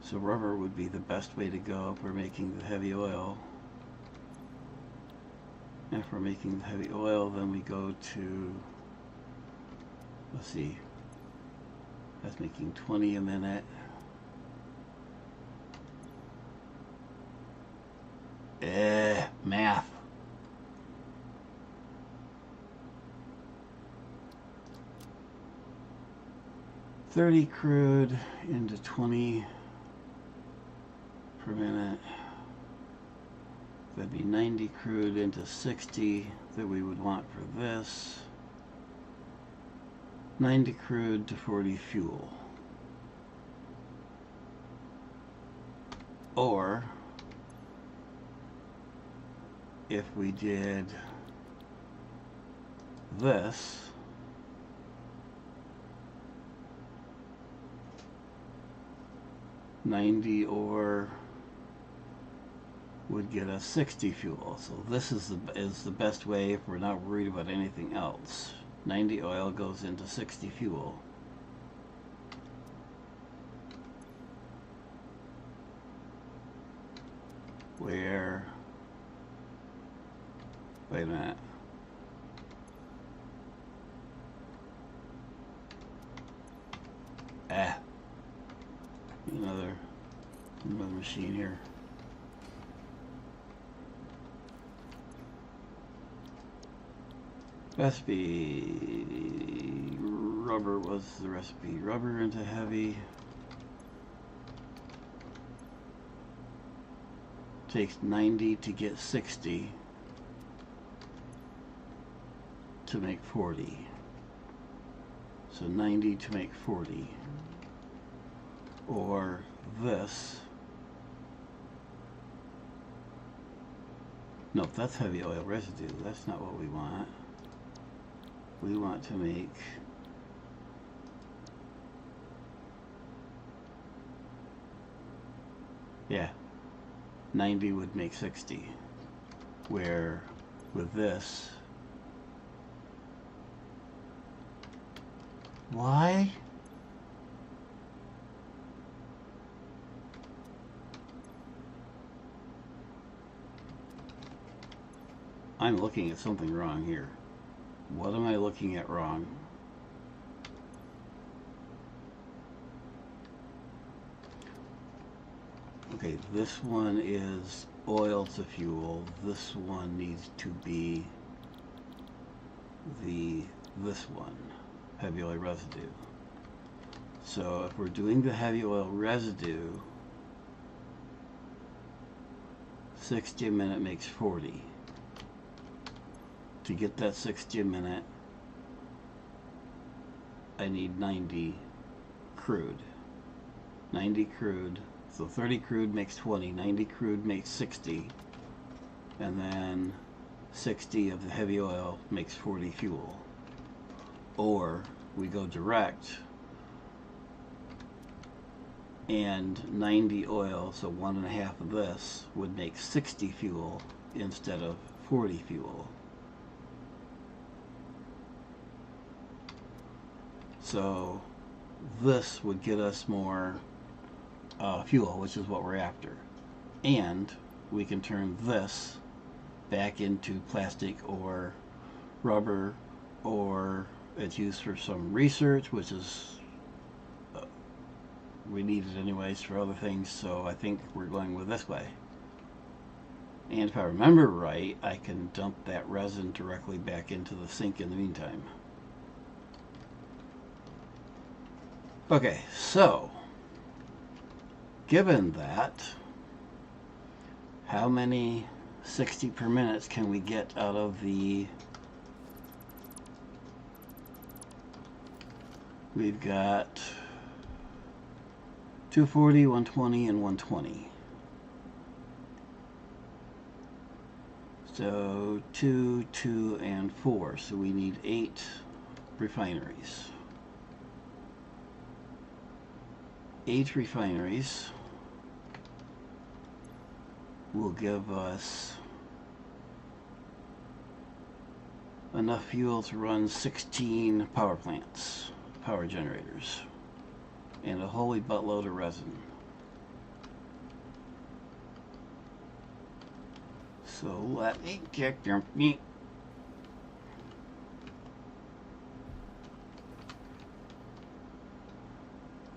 So rubber would be the best way to go if we're making the heavy oil. And if we're making the heavy oil, then we go to, let's see, that's making 20 a minute. Math. $30 crude into 20 per minute. That'd be 90 crude into 60 that we would want for this. 90 crude to 40 fuel. Or if we did this, $90 or would get us 60 fuel. So this is the best way if we're not worried about anything else. 90 oil goes into 60 fuel. Where, wait a minute. Another machine here. Recipe rubber was the recipe. Rubber into heavy. Takes 90 to get 60 to make 40. So 90 to make 40. Or this. Nope, that's heavy oil residue. That's not what we want. We want to make yeah, 90 would make 60. Where with this, why? I'm looking at something wrong here. What am I looking at wrong? Okay, this one is oil to fuel. This one needs to be this one, heavy oil residue. So if we're doing the heavy oil residue, 60 a minute makes 40. To get that 60 a minute, I need 90 crude. 90 crude, so 30 crude makes 20, 90 crude makes 60, and then 60 of the heavy oil makes 40 fuel. Or we go direct, and 90 oil, so 1.5 of this, would make 60 fuel instead of 40 fuel. So this would get us more fuel, which is what we're after. And we can turn this back into plastic or rubber, or it's used for some research, which is we need it anyways for other things, so I think we're going with this way. And if I remember right, I can dump that resin directly back into the sink in the meantime. Okay, so given that, how many 60 per minute can we get out of the, we've got 240, 120, and 120. So 2, 2, and 4. So we need 8 refineries. 8 refineries will give us enough fuel to run 16 power plants, power generators, and a holy buttload of resin. So let me check your meat.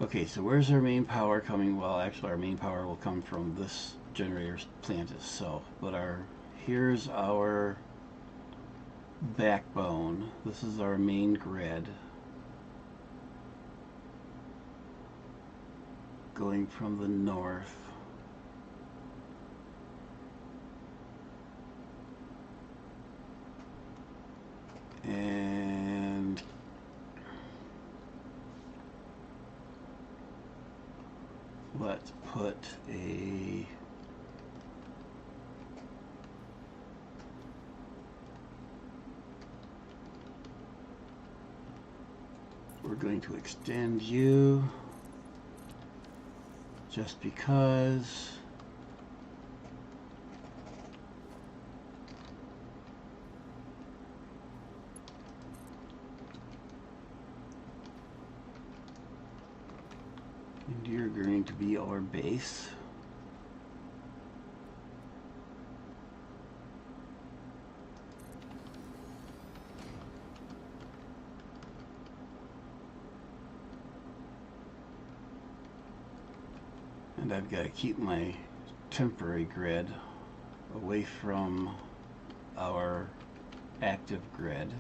Okay, so where's our main power coming? Well, actually our main power will come from this generator plant itself, but here's our backbone. This is our main grid going from the north. And let's put a we're going to extend you just because and you're going to be our base. And I've got to keep my temporary grid away from our active grid.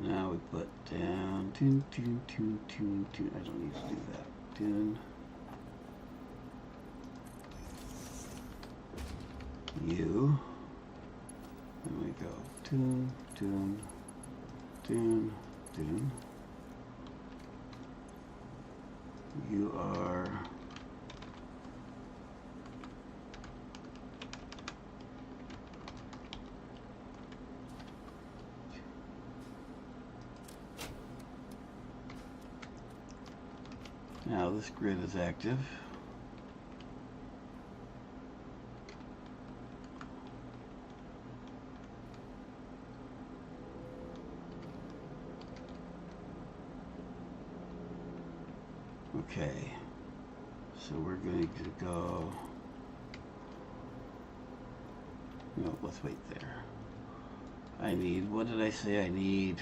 Now we put down tune, tune, tune, tune, tune. I don't need to do that. Tune. You. And we go tune, tune, tune, tune. You are now this grid is active. Okay, so we're going to go, no, let's wait there. I need, what did I say I need?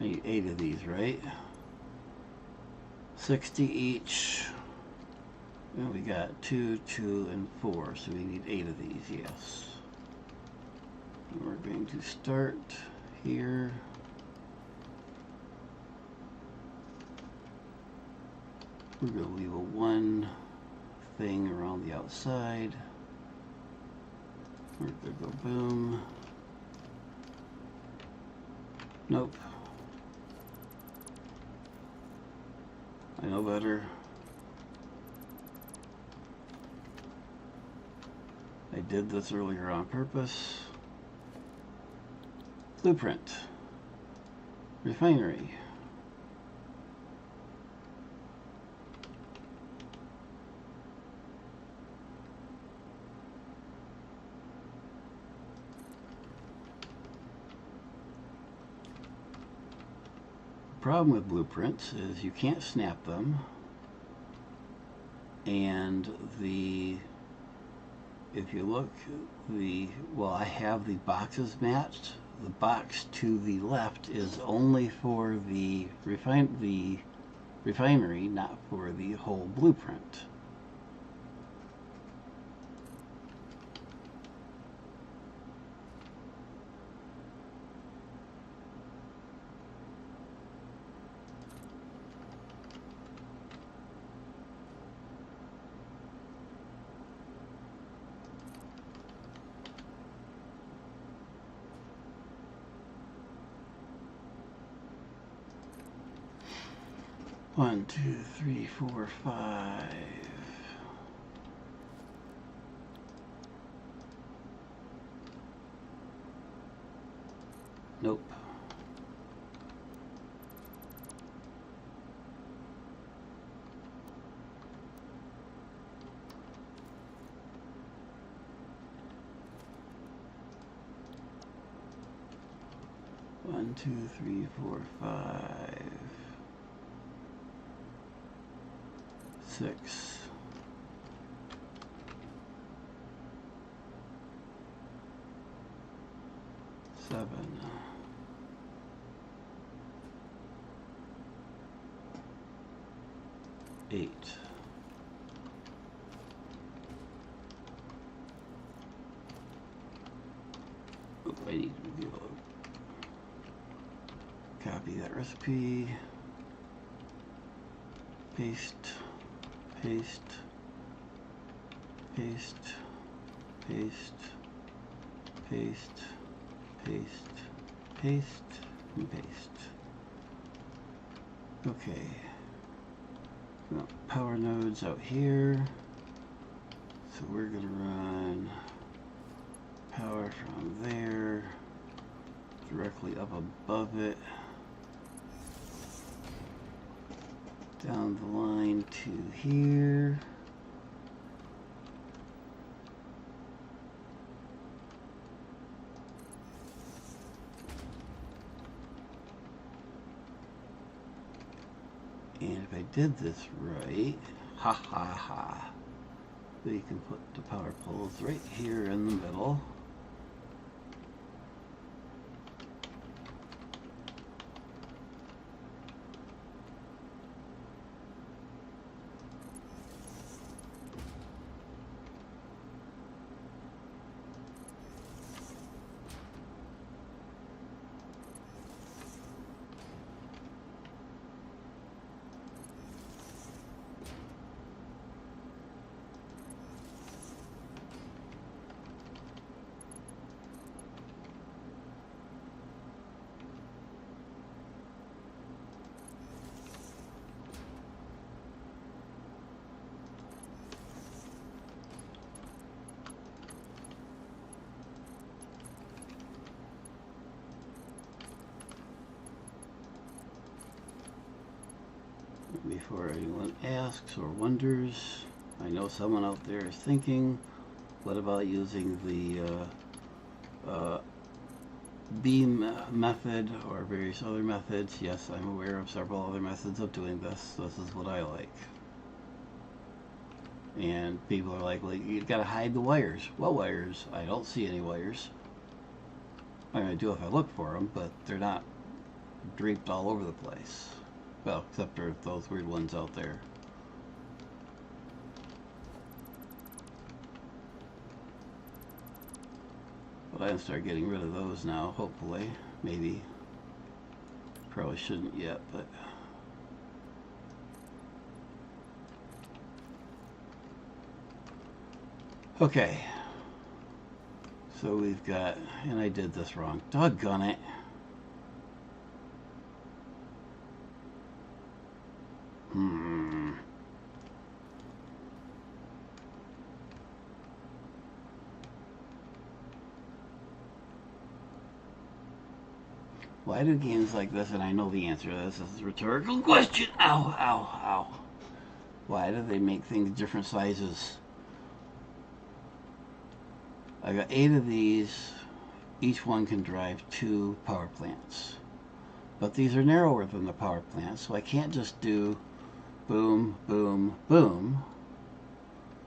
I need 8 of these, right? 60 each. And we got 2, 2, and 4, so we need 8 of these, yes. And we're going to start here. We're going to leave a 1 thing around the outside. We're going to go boom. Nope. I know better. I did this earlier on purpose. Blueprint. Refinery. Problem with blueprints is you can't snap them, and if you look, well, I have the boxes matched. The box to the left is only for the refinery, not for the whole blueprint. One, two, three, four, 5. Nope. One, two, three, four, 5. 6. 7. 8. Oh, I need to be able to copy that recipe, paste, paste, paste, paste, paste, paste, paste, and paste. Okay. Well, power nodes out here. So we're going to run power from there directly up above it, down the line to here. And if I did this right, ha ha ha, we can put the power poles right here in the middle. before anyone asks or wonders, I know someone out there is thinking, what about using the beam method or various other methods? Yes, I'm aware of several other methods of doing this. This is what I like. And people are like, well, you've got to hide the wires. What wires? I don't see any wires. I mean, I do if I look for them, but they're not draped all over the place. Well, except for those weird ones out there. But I can start getting rid of those now, hopefully. Maybe. Probably shouldn't yet, but... Okay. So we've got... And I did this wrong. Doggone it. Why do games like this, and I know the answer to this is a rhetorical question. Ow, ow, ow. Why do they make things different sizes? I got 8 of these. Each one can drive 2 power plants. But these are narrower than the power plants, so I can't just do boom, boom, boom.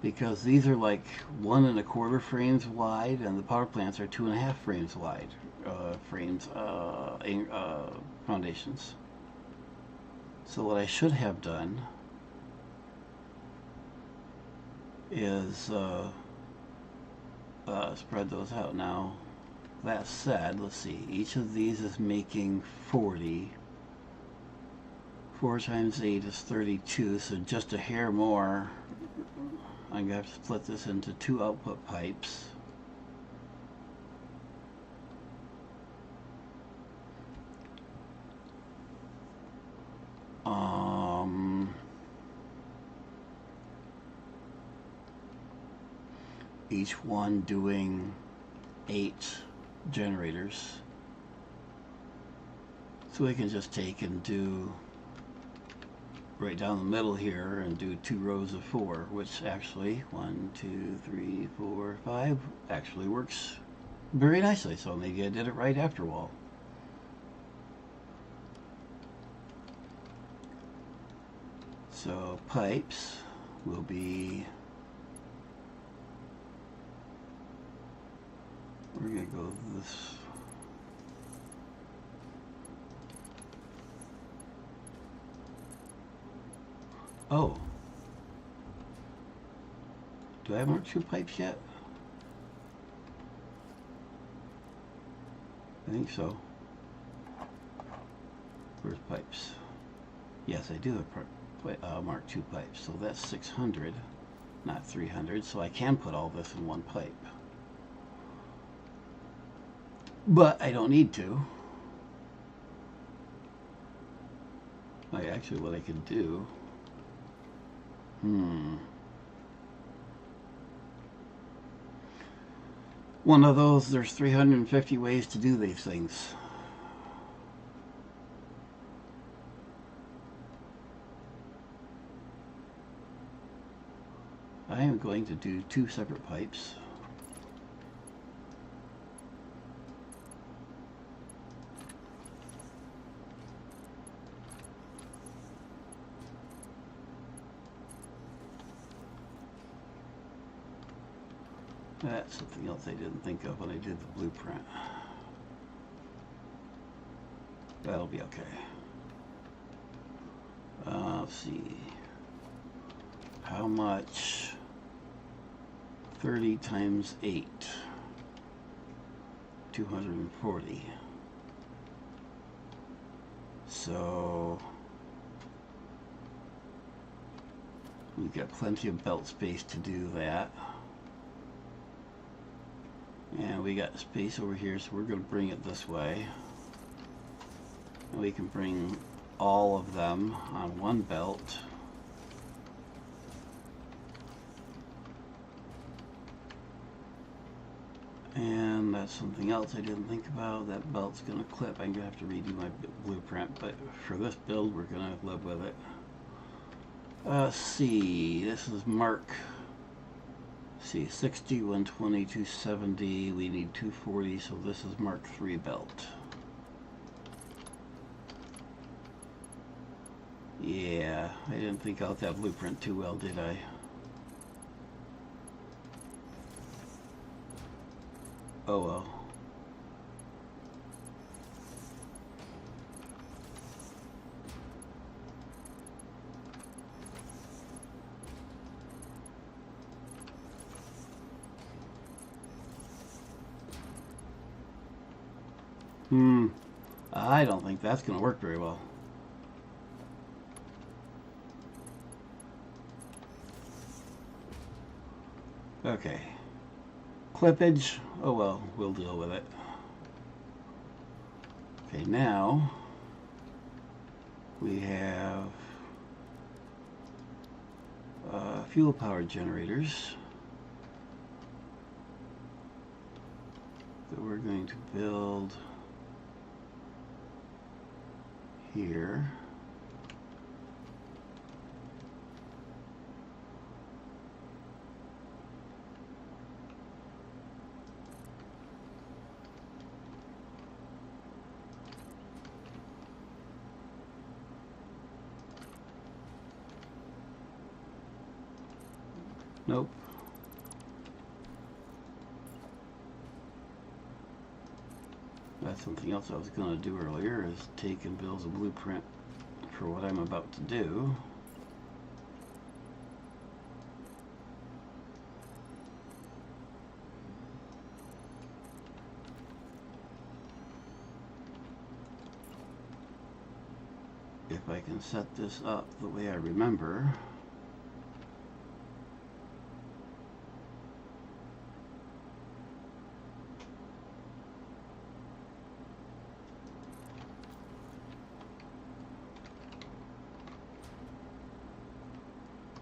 Because these are like 1 1/4 frames wide, and the power plants are 2 1/2 frames wide. Foundations. So what I should have done is spread those out. Now, that said, let's see, each of these is making 40. 4 times 8 is 32, so just a hair more. I'm going to have to split this into 2 output pipes. Each one doing 8 generators. So we can just take and do right down the middle here and do 2 rows of 4, which actually 1, 2, 3, 4, 5 actually works very nicely. So maybe I did it right after all. So pipes will be, we're going to go this. Oh. Do I have marked 2 pipes yet? I think so. Where's pipes? Yes, I do have mark 2 pipes. So that's 600, not 300. So I can put all this in one pipe. But I don't need to. Actually, what I can do... One of those, there's 350 ways to do these things. I am going to do 2 separate pipes. That's something else I didn't think of when I did the blueprint. That'll be okay. Let's see. How much? 30 times 8. 240. So we've got plenty of belt space to do that. And we got space over here, so we're going to bring it this way. And we can bring all of them on one belt. And that's something else I didn't think about. That belt's going to clip. I'm going to have to redo my blueprint, but for this build, we're going to live with it. Let's see, this is Mark. Let's see, 60, 120, 270. We need 240, so this is Mark 3 belt. Yeah, I didn't think out that blueprint too well, did I? Oh well. I don't think that's going to work very well. Okay. Clippage. Oh well, we'll deal with it. Okay, now we have fuel powered generators that we're going to build here. Nope. That's something else I was going to do earlier, is take and build a blueprint for what I'm about to do. If I can set this up the way I remember.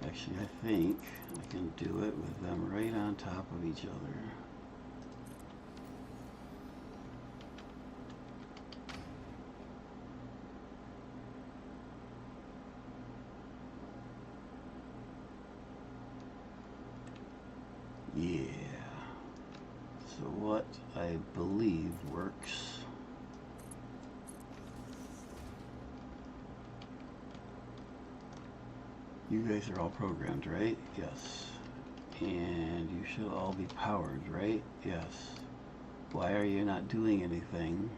Actually, I think I can do it with them right on top of each other. Yeah. So what I believe works. You guys are all programmed, right? Yes. And you should all be powered, right? Yes. Why are you not doing anything?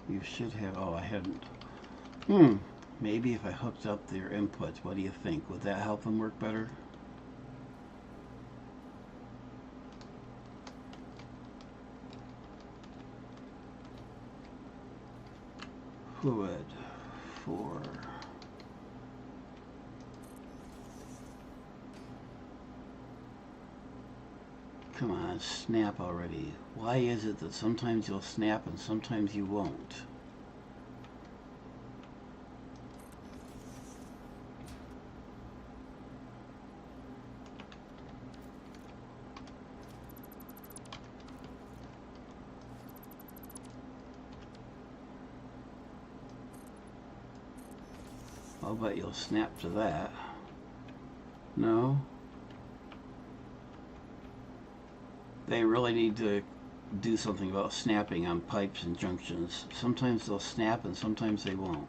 You should have, oh, I hadn't. Maybe if I hooked up their inputs, what do you think? Would that help them work better? Fluid 4. Come on, snap already. Why is it that sometimes you'll snap and sometimes you won't? I'll bet you'll snap to that. No? They really need to do something about snapping on pipes and junctions. Sometimes they'll snap and sometimes they won't.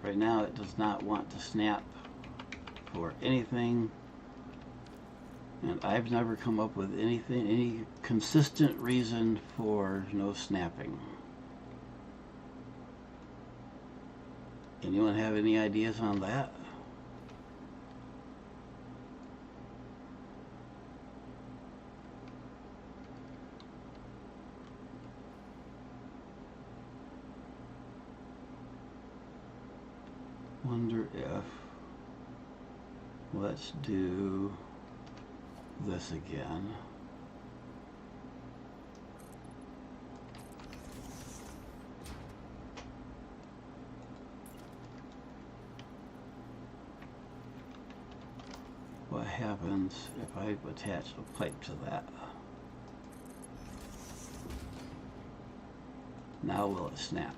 Right now it does not want to snap for anything, and I've never come up with anything, any consistent reason for no snapping. Anyone have any ideas on that? Wonder if, let's do this again. What happens if I attach a pipe to that? Now will it snap?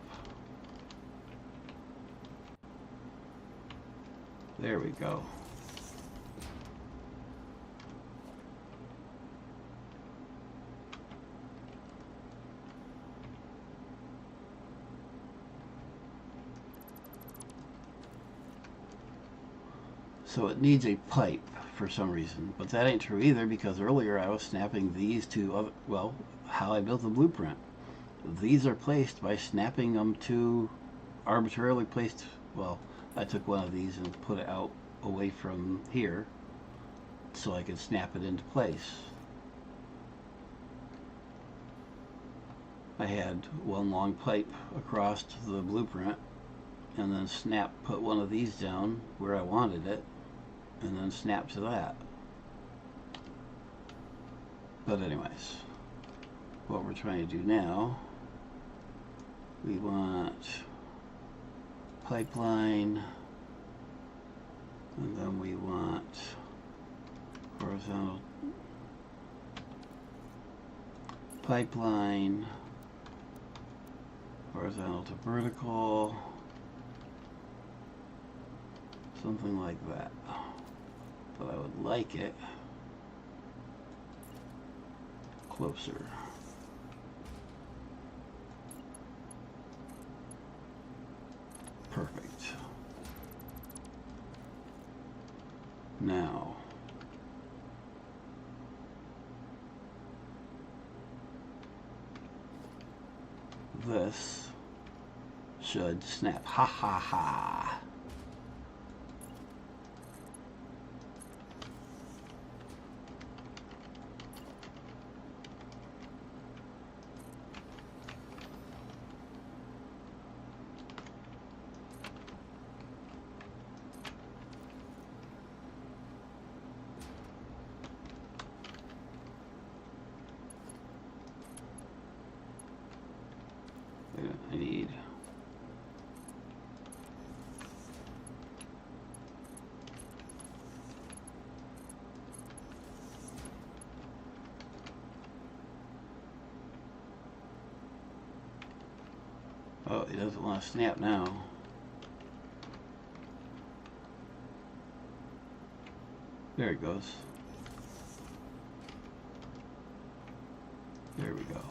There we go. So it needs a pipe for some reason, but that ain't true either, because earlier I was snapping these to other, well, how I built the blueprint. These are placed by snapping them to arbitrarily placed, well, I took one of these and put it out away from here so I could snap it into place. I had one long pipe across the blueprint, and then snap put one of these down where I wanted it, and then snap to that. But anyways, what we're trying to do now, we want pipeline, and then we want horizontal pipeline, horizontal to vertical, something like that. But I would like it closer. Perfect. Now, this should snap. Ha ha ha. I need oh, it doesn't want to snap now. There it goes. There we go.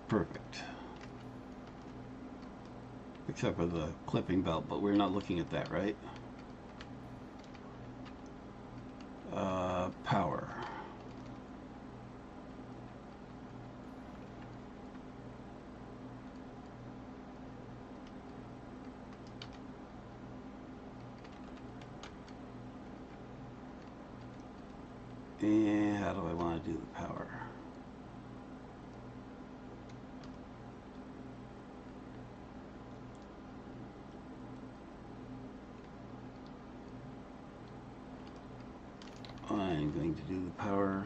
Perfect. Except for the clipping belt, but we're not looking at that, right? Power. And how do I want to do the power? I'm going to do the power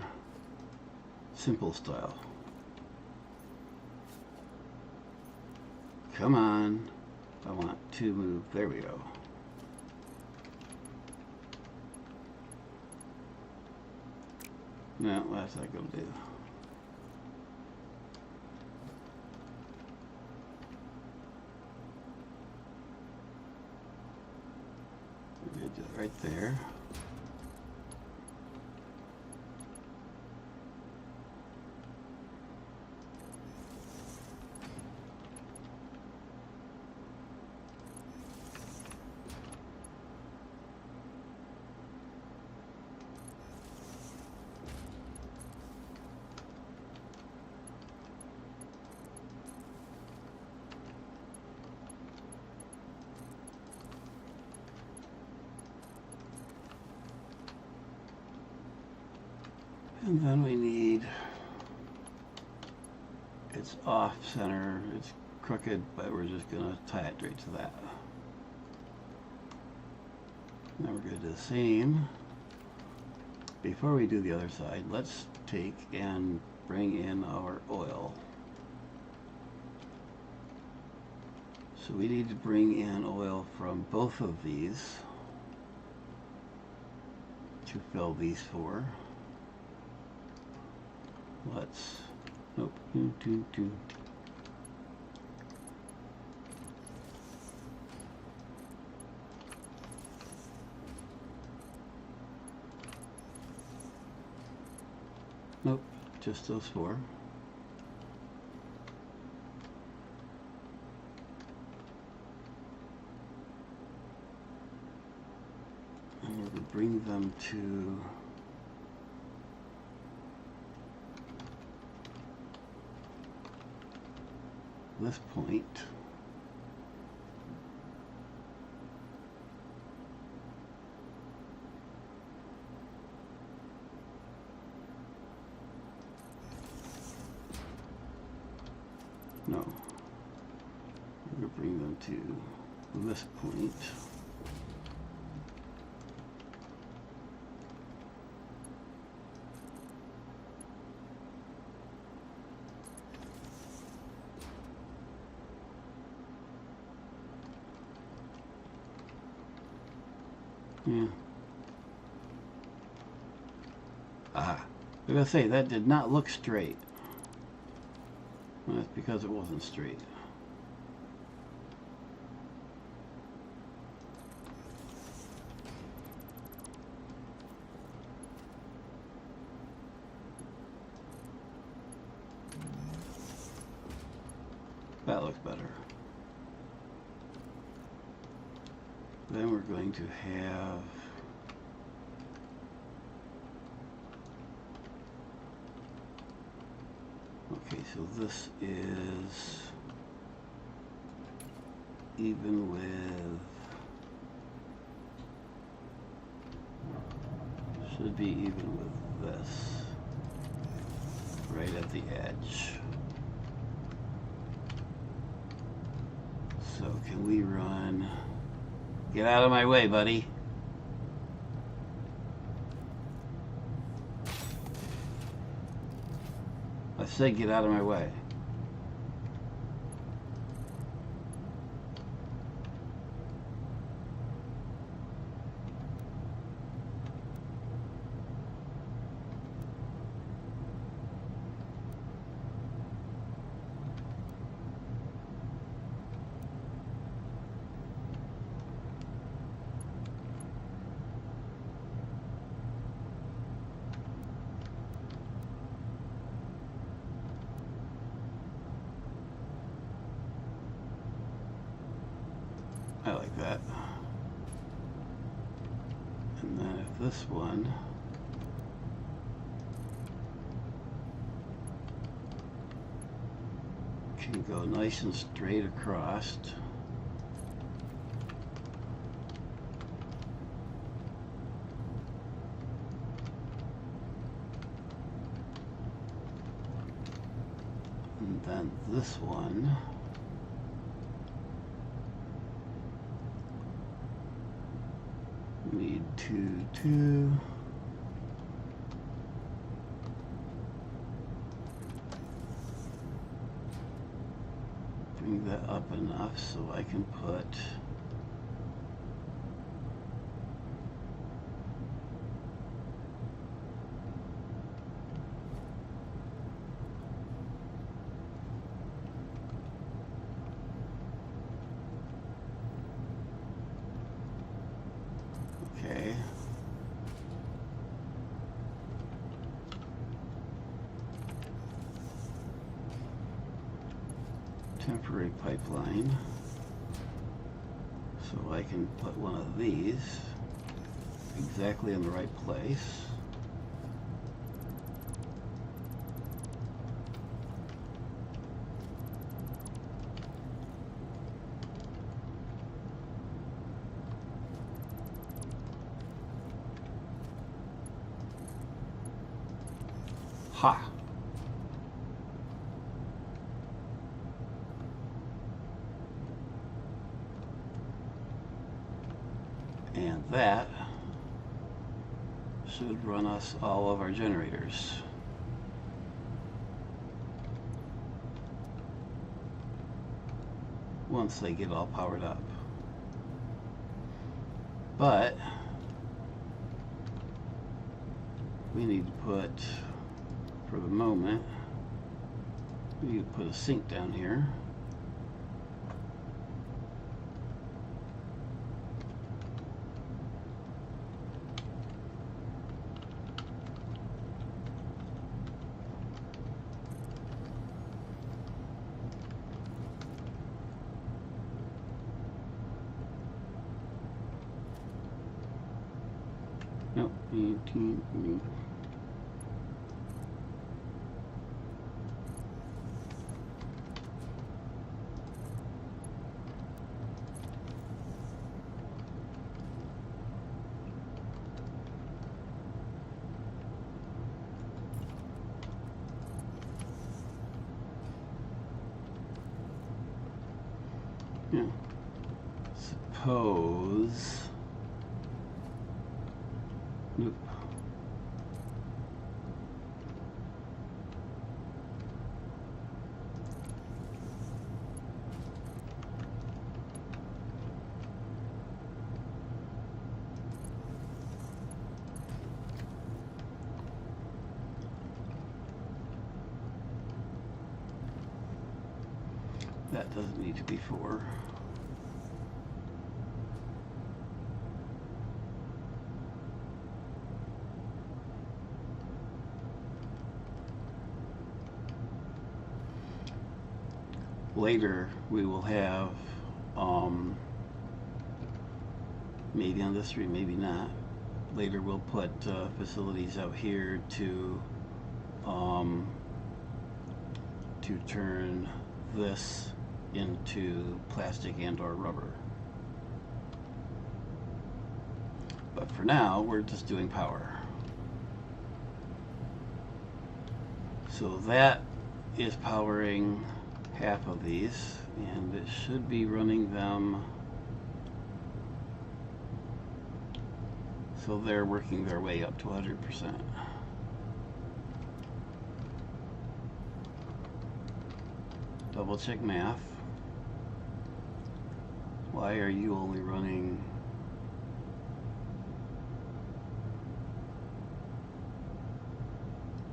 simple style. Come on. I want to move. There we go. No, that's not going to do. We're going to do it right there. And then we need, it's off center, it's crooked, but we're just going to tie it straight to that. Now we're going to do the same. Before we do the other side, let's take and bring in our oil. So we need to bring in oil from both of these to fill these four. Let's, nope, two. Nope, just those four. And we're going to bring them to this point. No, we're going to bring them to this point. Yeah. Ah, I gotta say, that did not look straight. Well, that's because it wasn't straight. That looks better. Then we're going to have okay, so this is even with, should be even with this, right at the edge. So can we run, get out of my way, buddy. I said get out of my way. I like that. And then if this one can go nice and straight across, and then this one need 2, 2. Bring that up enough so I can put okay. Temporary pipeline, so I can put one of these exactly in the right place. Ha! And that should run us all of our generators. Once they get all powered up. But we need to put, for the moment, we need to put a sink down here. Nope. 18. Yeah. Suppose. Nope. That doesn't need to be 4. Later we will have maybe on this street, maybe not. Later we'll put facilities out here to turn this into plastic and or rubber. But for now, we're just doing power. So that is powering half of these, and it should be running them so they're working their way up to 100%. Double check math. Why are you only running?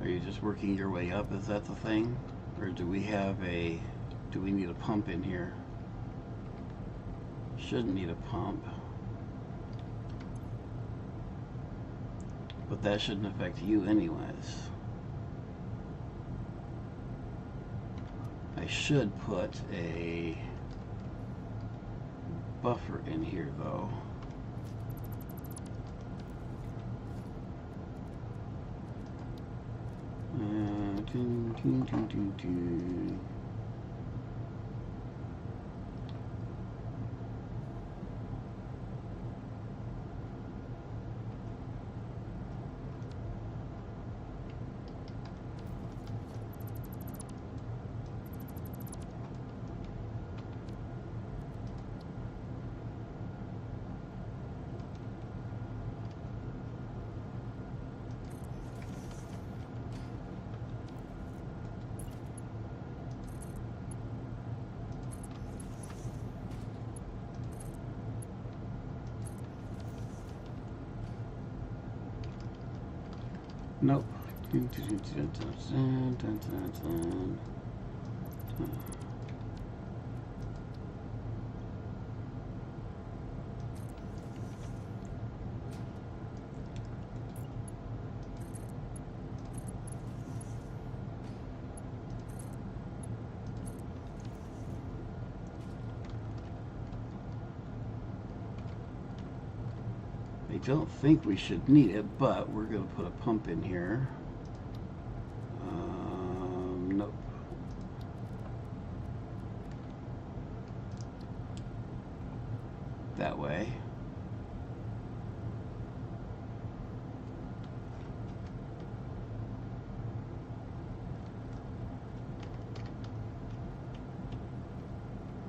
Are you just working your way up? Is that the thing? Or do we need a pump in here? Shouldn't need a pump. But that shouldn't affect you anyways. I should put a buffer in here though. Nope. I don't think we should need it, but we're going to put a pump in here. Nope. That way.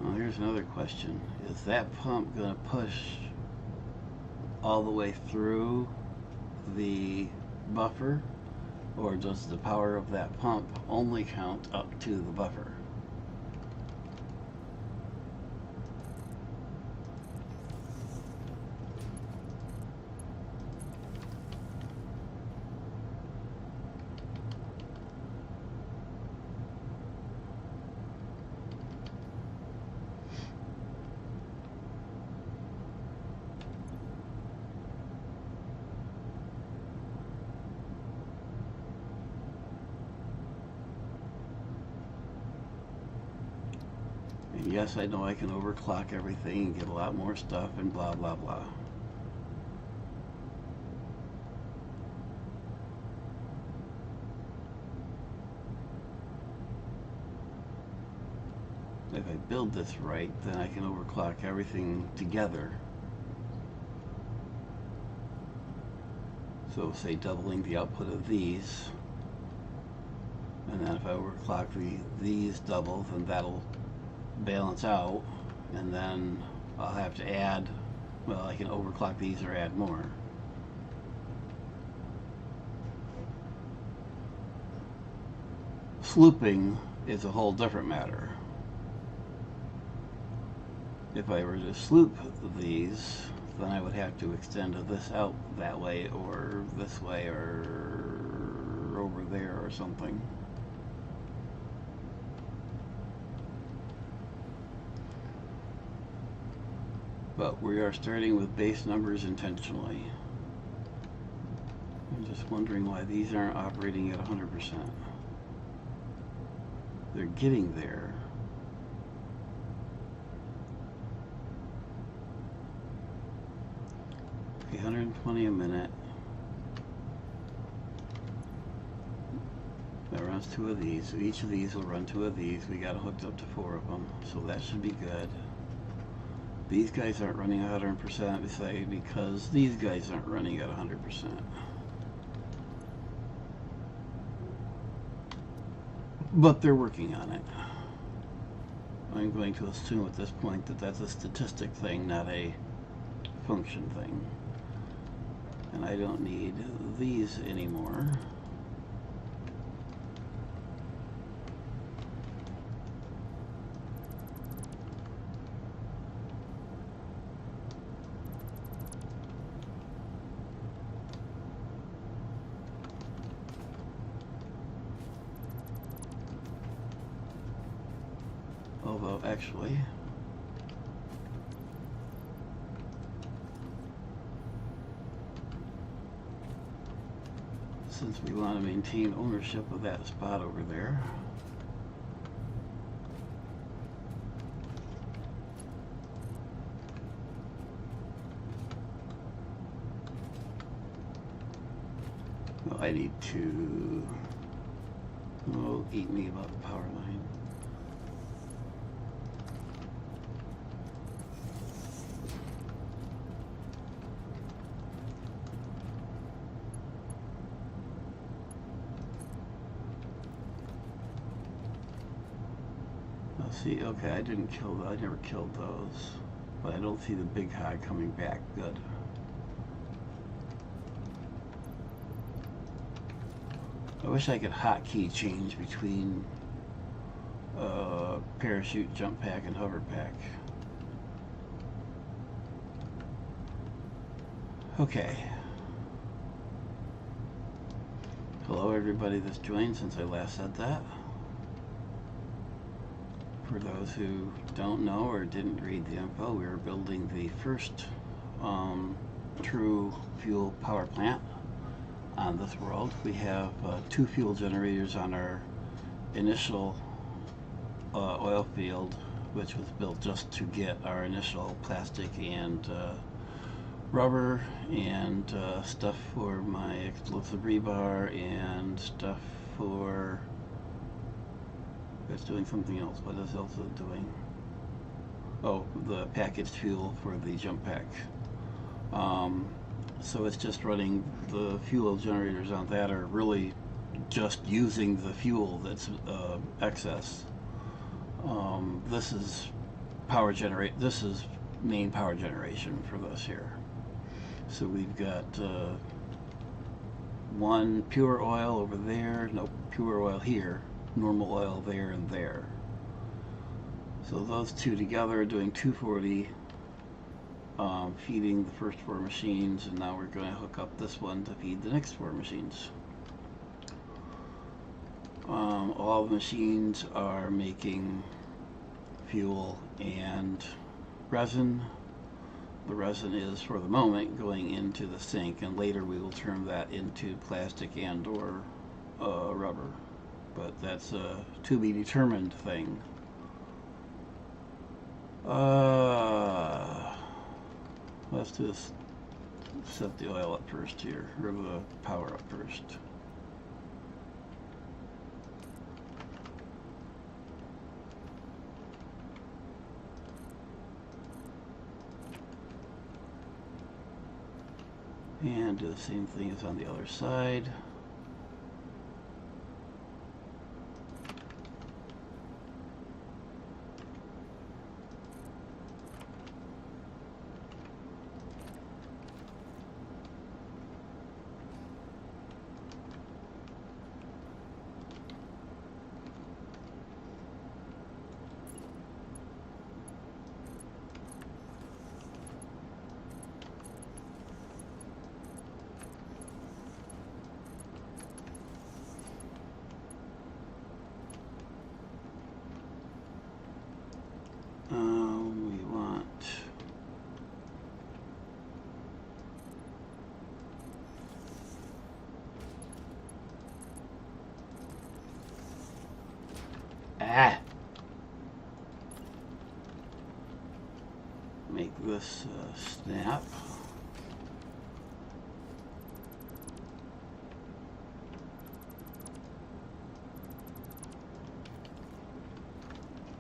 Well, here's another question. Is that pump going to push all the way through the buffer, or does the power of that pump only count up to the buffer? Yes, I know I can overclock everything and get a lot more stuff and blah, blah, blah. if I build this right, then I can overclock everything together. So say doubling the output of these, and then if I overclock these double, then that'll balance out, and then I'll have to add, well, I can overclock these or add more. Slooping is a whole different matter. If I were to sloop these, then I would have to extend this out that way or this way or over there or something. But we are starting with base numbers intentionally. I'm just wondering why these aren't operating at 100%. They're getting there. Okay, 120 a minute. That runs 2 of these. So each of these will run 2 of these. We got hooked up to 4 of them, so that should be good. These guys aren't running 100% because these guys aren't running at 100%. But they're working on it. I'm going to assume at this point that that's a statistic thing, not a function thing. And I don't need these anymore. Although actually, since we want to maintain ownership of that spot over there, well, I need to, oh, eat me about the power line. See, okay, I didn't kill I never killed those, but I don't see the big hog coming back. Good. I wish I could hotkey change between parachute, jump pack, and hover pack. Okay. Hello everybody that's joined since I last said that. For those who don't know or didn't read the info, we are building the first true fuel power plant on this world. We have 2 fuel generators on our initial oil field, which was built just to get our initial plastic and rubber and stuff for my explosive rebar and stuff for, it's doing something else. What is else it doing? Oh, the packaged fuel for the jump pack. So it's just running the fuel generators on that are really just using the fuel that's excess. This is this is main power generation for this here. So we've got 1 pure oil over there, no pure oil here, normal oil there and there. So those 2 together are doing 240, feeding the first 4 machines, and now we're going to hook up this one to feed the next 4 machines. All the machines are making fuel and resin. The resin is, for the moment, going into the sink, and later we will turn that into plastic and or rubber. But that's a to be determined thing. Let's just set the oil up first here, or the power up first. And do the same thing as on the other side. We want make this snap.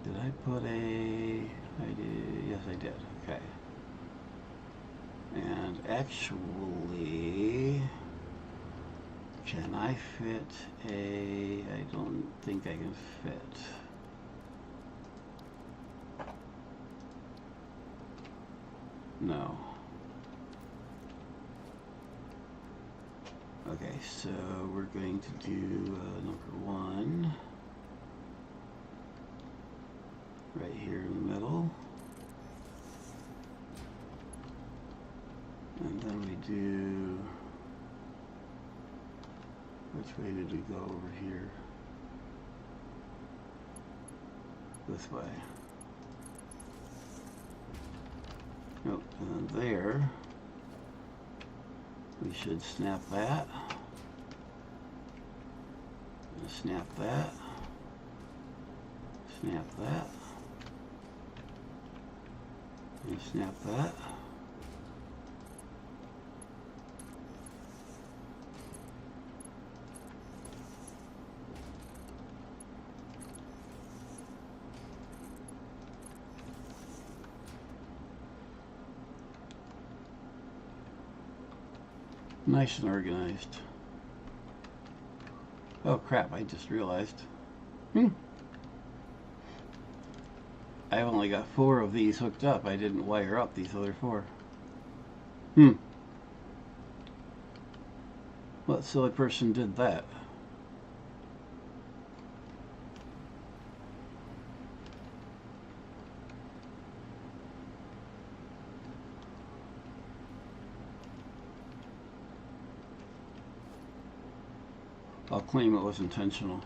Did I put a... I did, yes I did, okay. And actually, can I fit a... I don't think I can fit. No. Okay, so we're going to do number 1. Right here in the middle. And then we do, which way did we go over here? This way. Nope, and then there, we should snap that. And snap that. Snap that. And snap that. Nice and organized. Oh crap, I just realized. I've only got 4 of these hooked up. I didn't wire up these other 4. What silly person did that? I'll claim it was intentional.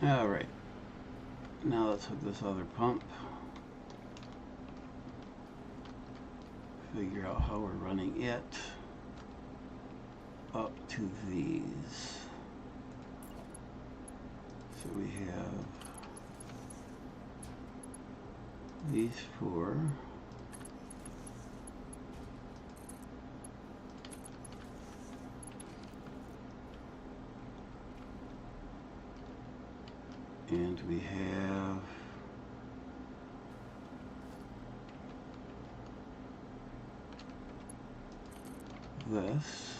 Alright, now let's hook this other pump. Figure out how we're running it up to these. So we have these 4. And we have this.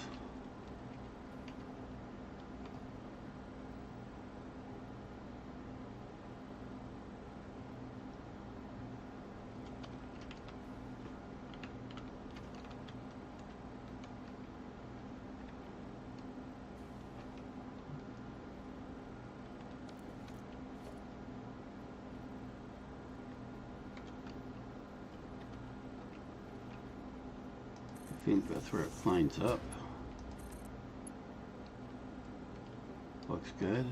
I think that's where it lines up. Looks good.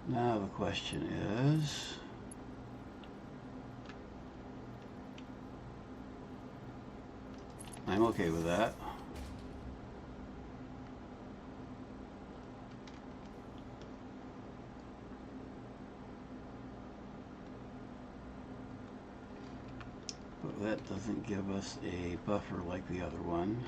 Now the question is, I'm okay with that. But that doesn't give us a buffer like the other one.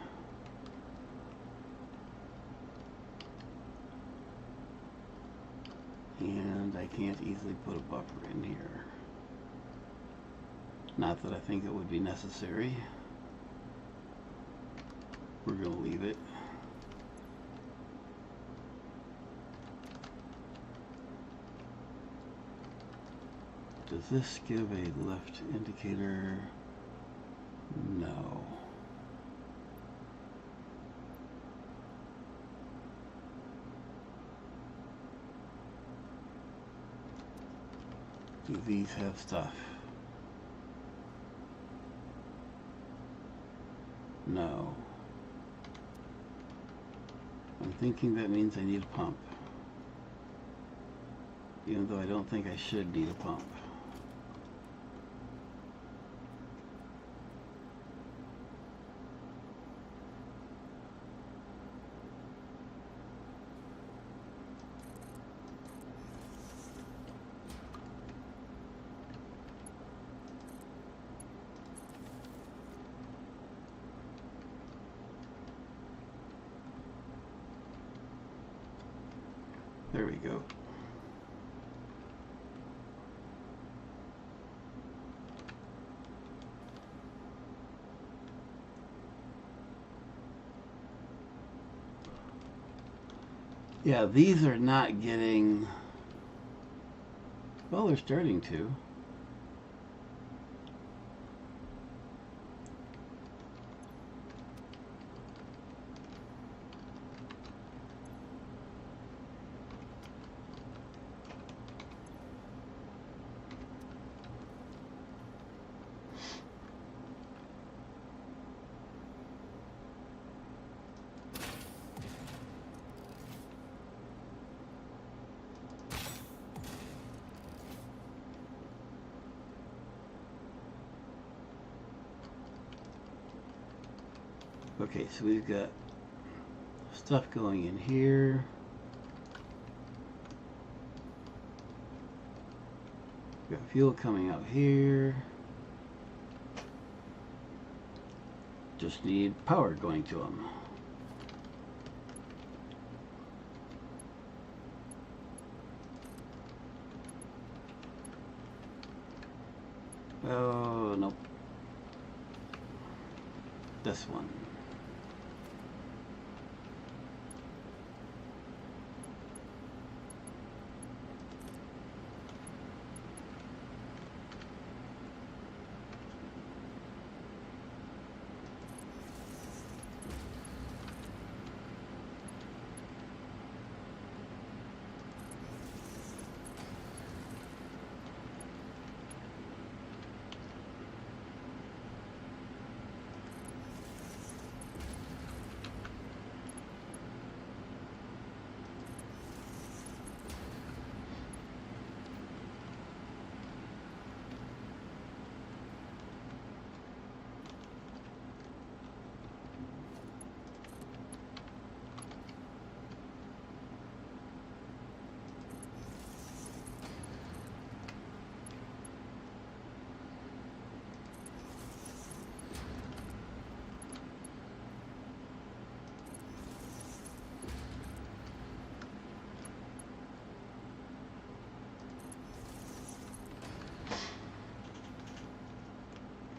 And I can't easily put a buffer in here. Not that I think it would be necessary. We're going to leave it. Does this give a lift indicator? No. Do these have stuff? No. I'm thinking that means I need a pump. Even though I don't think I should need a pump. There we go. Yeah, these are not getting, well, they're starting to. Okay, so we've got stuff going in here. We've got fuel coming out here. Just need power going to them. Oh, nope. This one.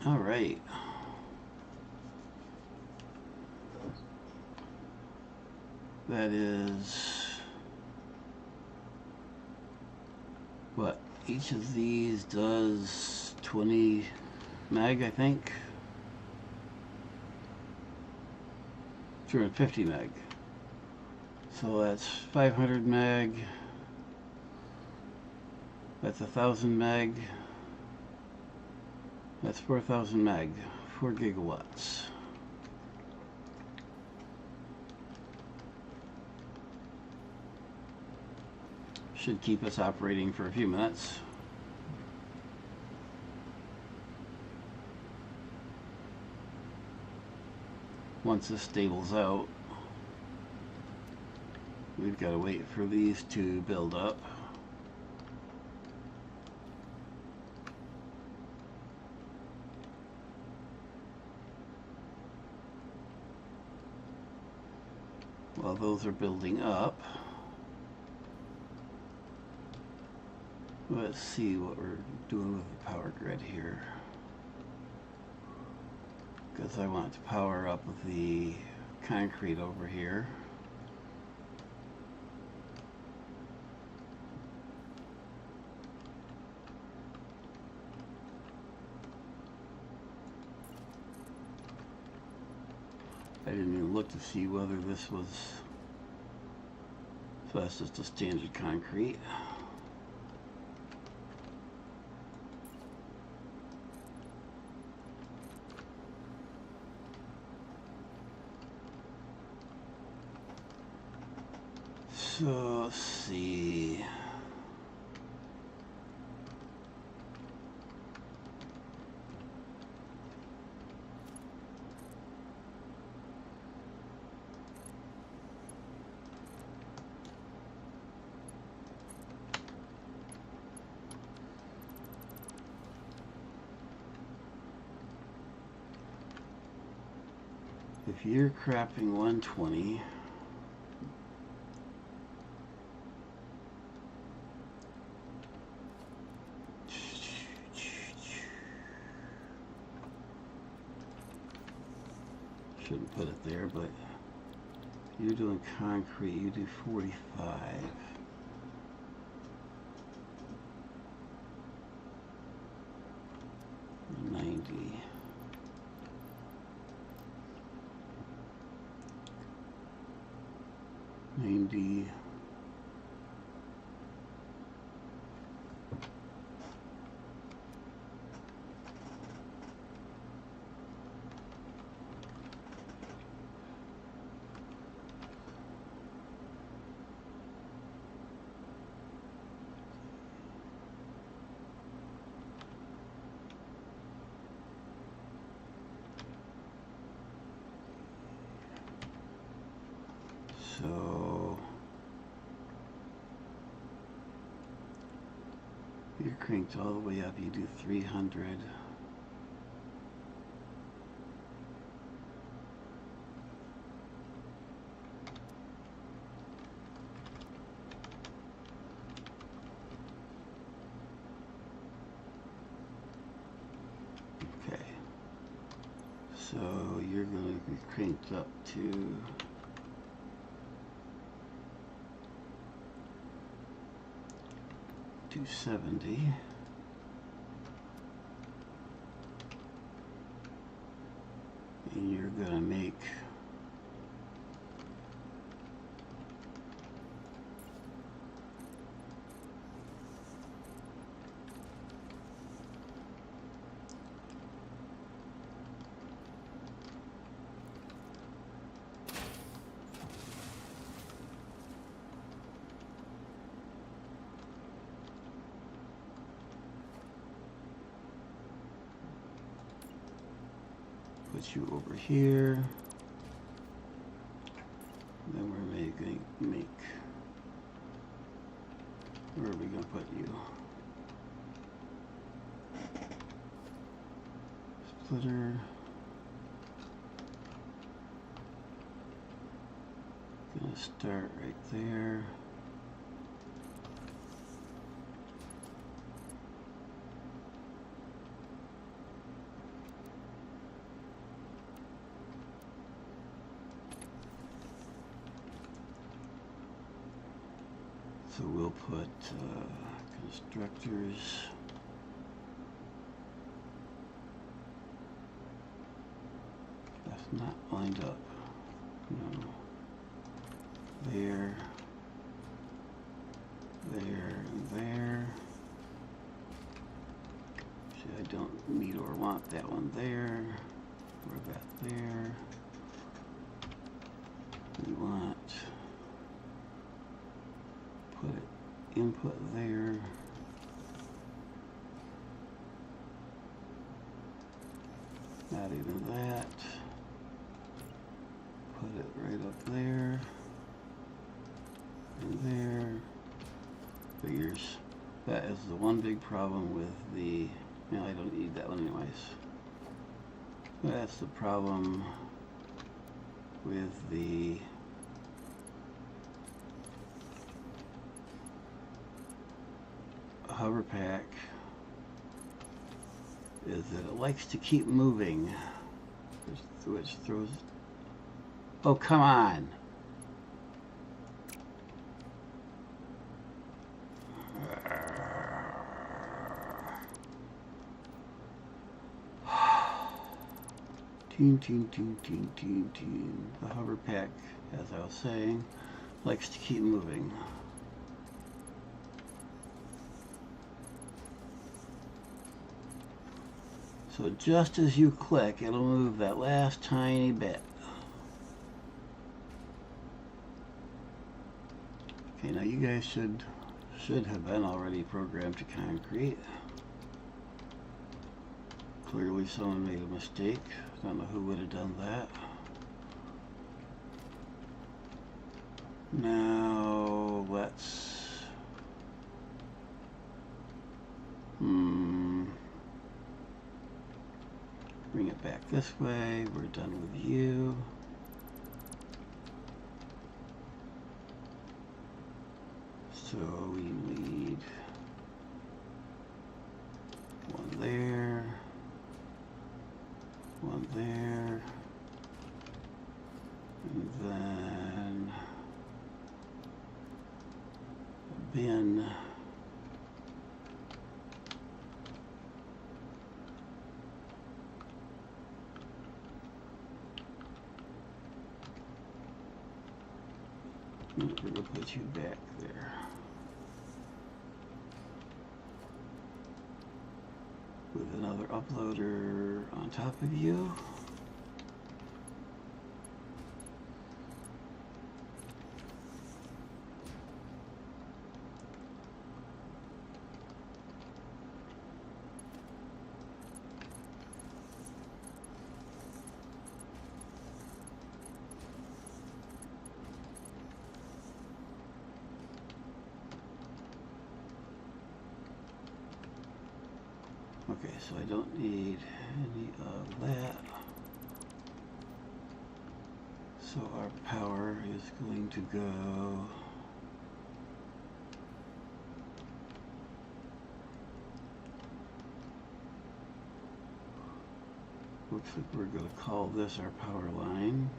All right. That is what each of these does 20 meg, I think. 250 meg. So that's 500 meg. That's 1,000 meg. That's 4,000 meg, 4 gigawatts. Should keep us operating for a few minutes. Once this stables out, we've got to wait for these to build up. While those are building up, let's see what we're doing with the power grid here. Because I want to power up the concrete over here. I didn't even look to see whether this was, so that's just a standard concrete. So let's see. If you're crapping 120, shouldn't put it there, but you're doing concrete, you do 45. 90. 90. So you're cranked all the way up, you do 300. Okay, so you're going to be cranked up to 270. And you're gonna make put you over here. Then we're making where are we gonna put you? Splitter. Gonna start right there. So we'll put constructors. That's not lined up. No. There, there, and there. See, I don't need or want that one there, or that there. We want put it input there. Not even that. Put it right up there. And there. Figures. That is the one big problem with the... No, I don't need that one anyways. That's the problem with the hover pack, is that it likes to keep moving, which throws... Oh, come on! Teen, teen, teen, teen, teen, teen. The hover pack, as I was saying, likes to keep moving. So just as you click, it'll move that last tiny bit. Okay, now you guys should have been already programmed to concrete. Clearly someone made a mistake. Don't know who would have done that. Now let's bring it back this way. We're done with you. So we need one there, one there, and then a bin. We're going to put you back there. With another uploader on top of you. Okay, so I don't need any of that. So our power is going to go looks like we're going to call this our power line.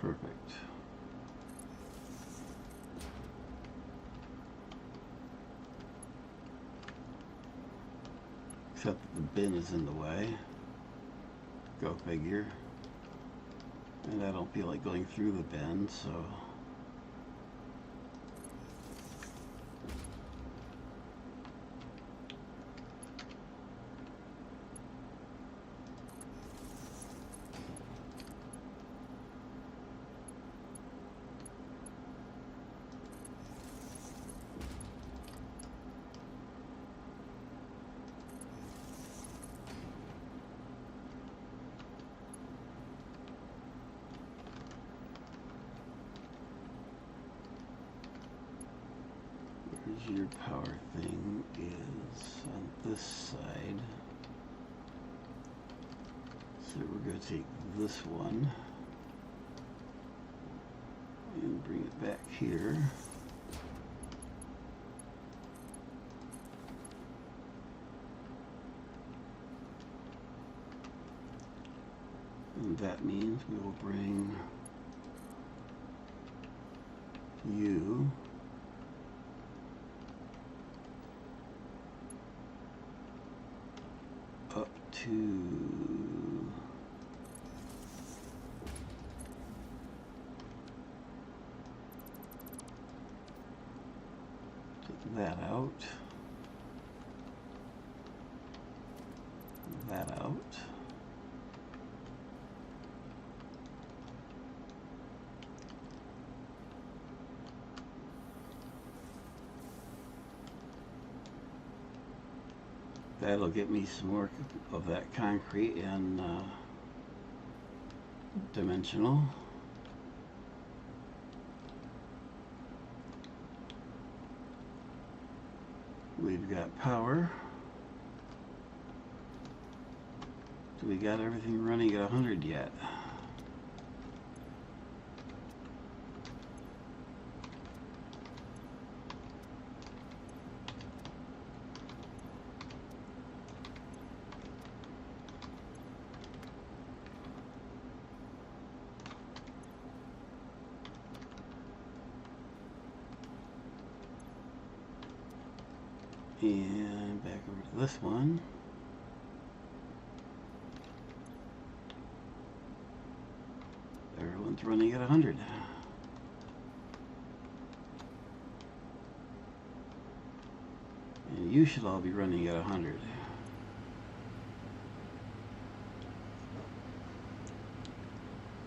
Perfect. Except that the bin is in the way. Go figure. And I don't feel like going through the bin, so... your power thing is on this side. So we're going to take this one and bring it back here. And that means we will bring you up to that out. That out. That'll get me some more of that concrete and dimensional. We've got power. Do we got everything running at 100 yet? And back over to this one. Everyone's running at 100. And you should all be running at 100.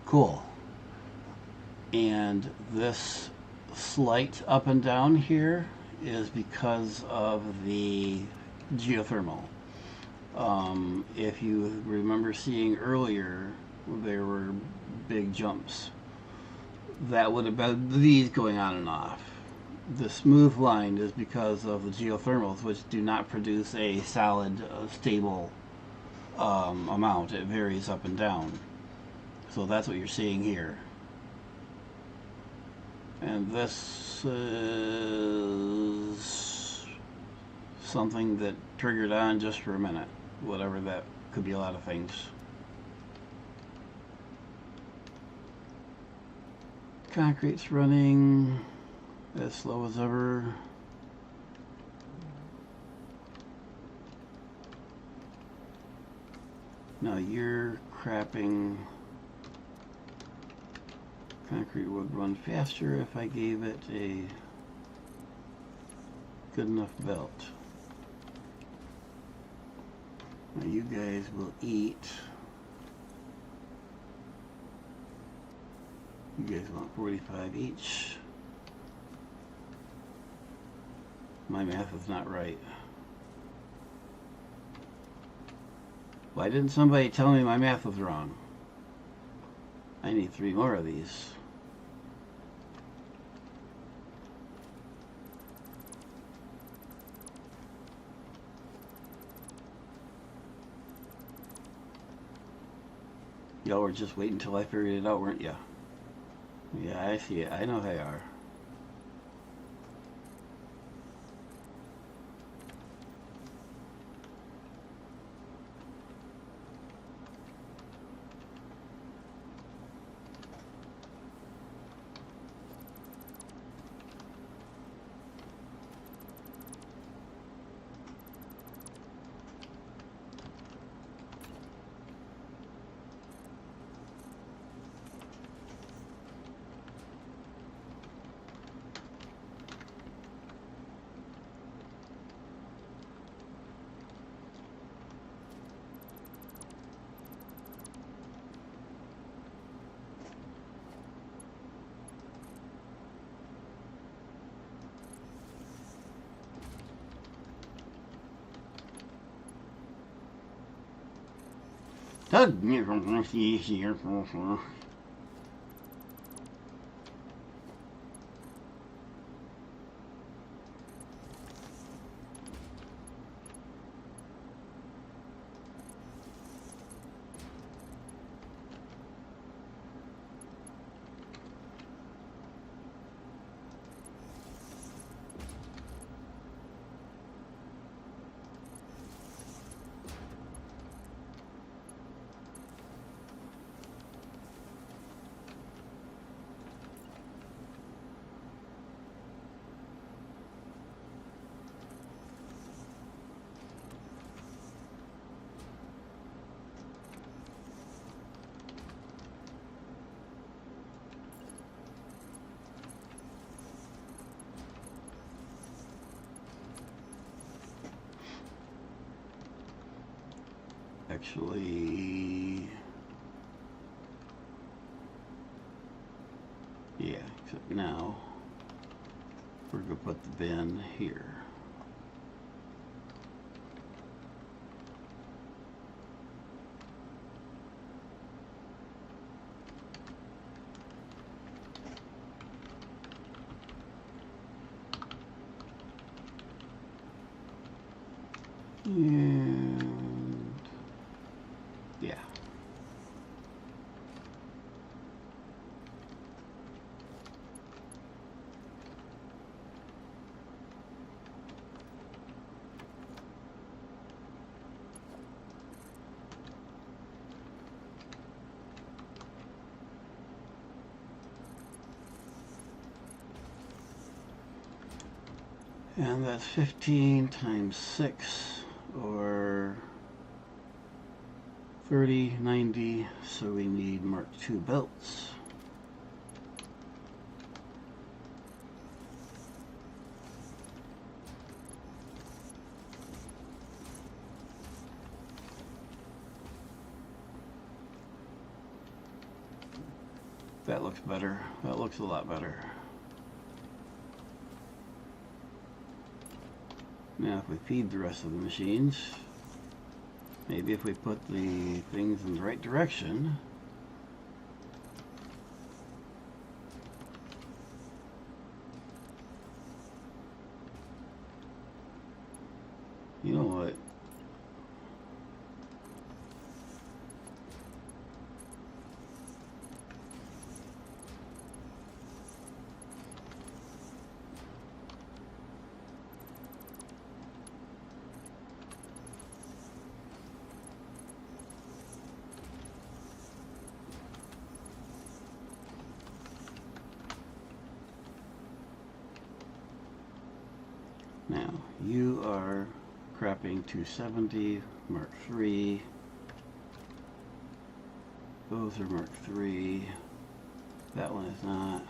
Cool. And this slight up and down here is because of the geothermal. If you remember seeing earlier, there were big jumps. That would have been these going on and off. The smooth line is because of the geothermals, which do not produce a solid, stable amount. It varies up and down. So that's what you're seeing here. And this is something that triggered on just for a minute. Whatever that could be, a lot of things. Concrete's running as slow as ever. Now you're crapping. Concrete would run faster if I gave it a good enough belt. Now you guys will eat. You guys want 45 each. My math is not right. Why didn't somebody tell me my math was wrong? I need 3 more of these. Y'all were just waiting until I figured it out, weren't ya? Yeah, I see it. I know they are. Doug, easier. Actually, yeah, except now we're going to put the bin here. And yeah. And that's 15 times 6, or 30, 90, so we need Mark II belts. That looks better. That looks a lot better. Now if we feed the rest of the machines, maybe if we put the things in the right direction, you know what? Now, you are crapping 270, Mark III. Those are Mark III. That one is not.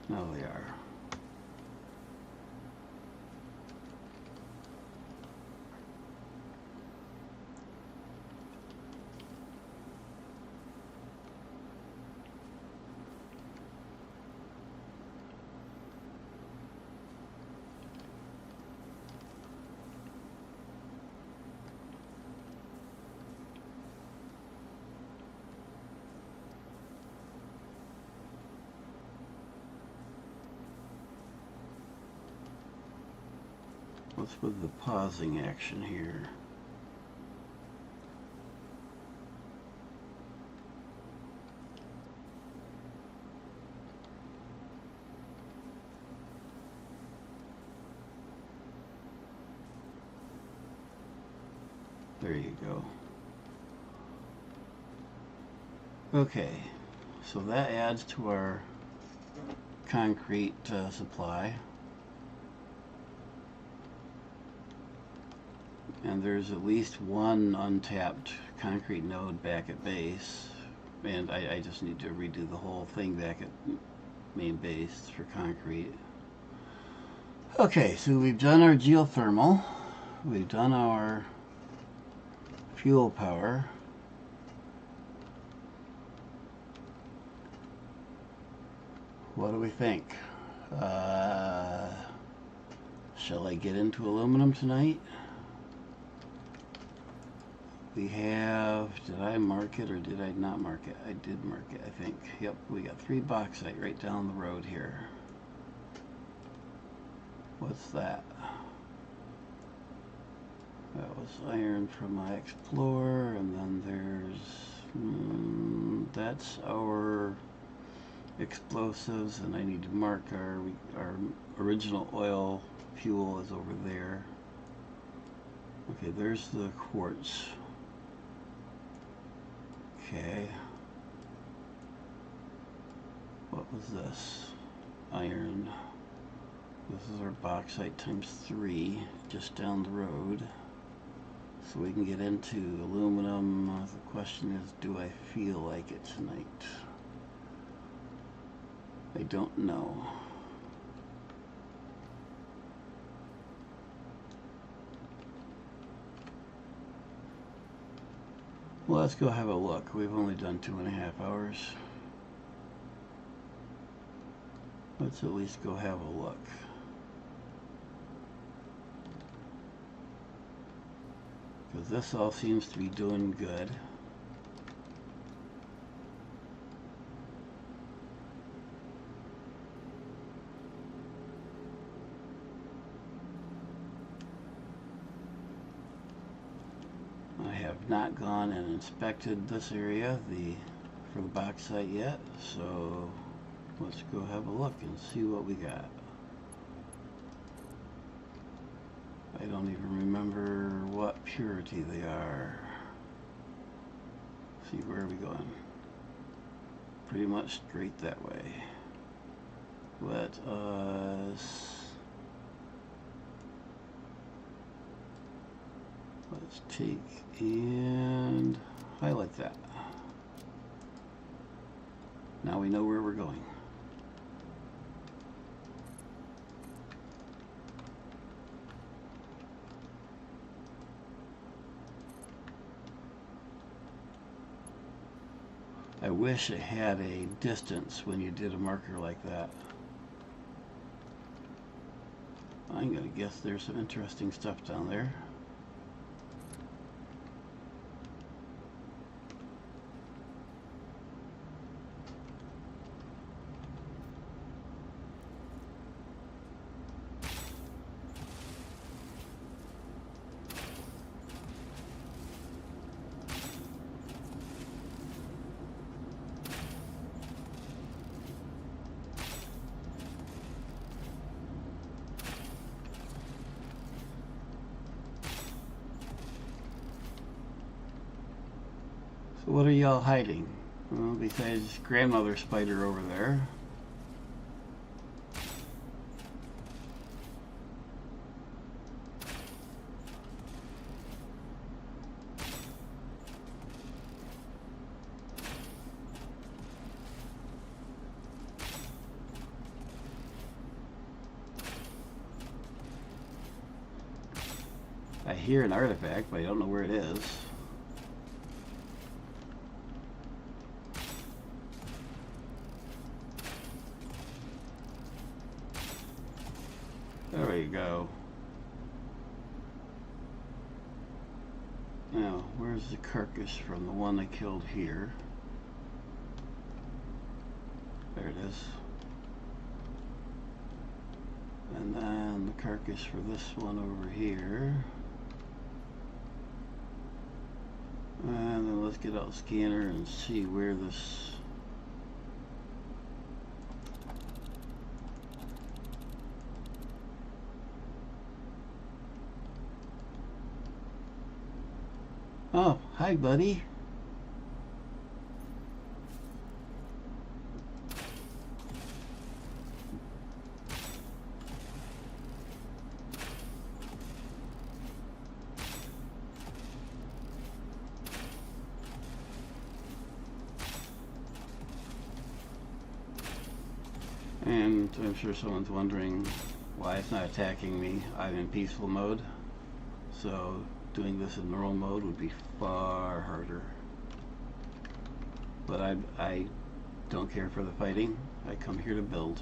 No, they are. What's with the pausing action here? There you go. Okay, so that adds to our concrete supply. And there's at least one untapped concrete node back at base. And I just need to redo the whole thing back at main base for concrete. Okay, so we've done our geothermal. We've done our fuel power. What do we think? Shall I get into aluminum tonight? We have, did I mark it or did I not mark it? I did mark it, I think. Yep, we got 3 bauxite right down the road here. What's that? That was iron from my Explorer, and then there's, that's our explosives, and I need to mark our original oil fuel is over there. Okay, there's the quartz. Okay. What was this? Iron. This is our bauxite times 3, just down the road. So we can get into aluminum. The question is, do I feel like it tonight? I don't know. Well, let's go have a look. We've only done 2.5 hours. Let's at least go have a look. Because this all seems to be doing good. I have not gone and inspected this area for the bauxite yet, so let's go have a look and see what we got. I don't even remember what purity they are. Let's see, where are we going? Pretty much straight that way. Let let's take and highlight that. Now we know where we're going. I wish it had a distance when you did a marker like that. I'm gonna guess there's some interesting stuff down there. So what are y'all hiding? Well, besides grandmother spider over there. I hear an artifact, but I don't know where it is. There we go. Now, where's the carcass from the one I killed here? There it is. And then the carcass for this one over here. And then let's get out the scanner and see where this... Oh, hi buddy. And I'm sure someone's wondering why it's not attacking me. I'm in peaceful mode, so doing this in normal mode would be far harder. But I don't care for the fighting. I come here to build.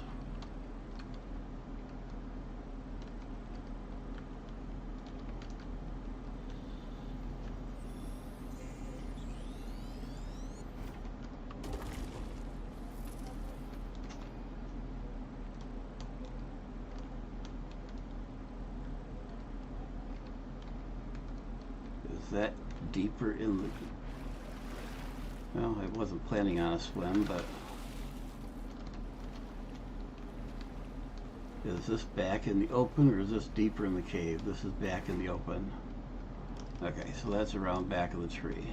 That deeper in the... Well, I wasn't planning on a swim, but... Is this back in the open or is this deeper in the cave? This is back in the open. Okay, so that's around back of the tree.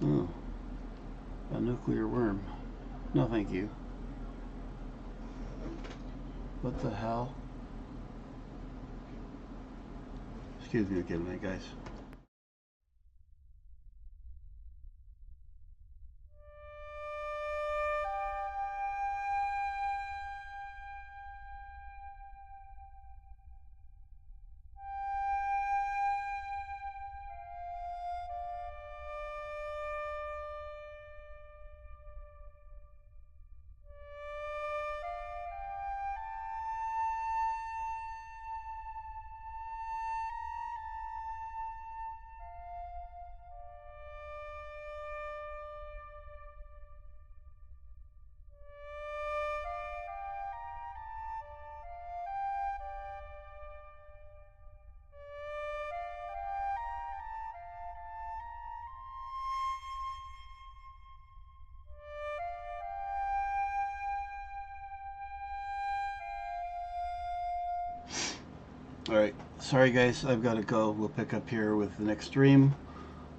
Oh, a nuclear worm. No, thank you. What the hell? Excuse me again, guys. Alright, sorry guys, I've got to go. We'll pick up here with the next stream.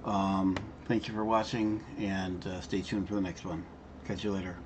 Thank you for watching, and stay tuned for the next one. Catch you later.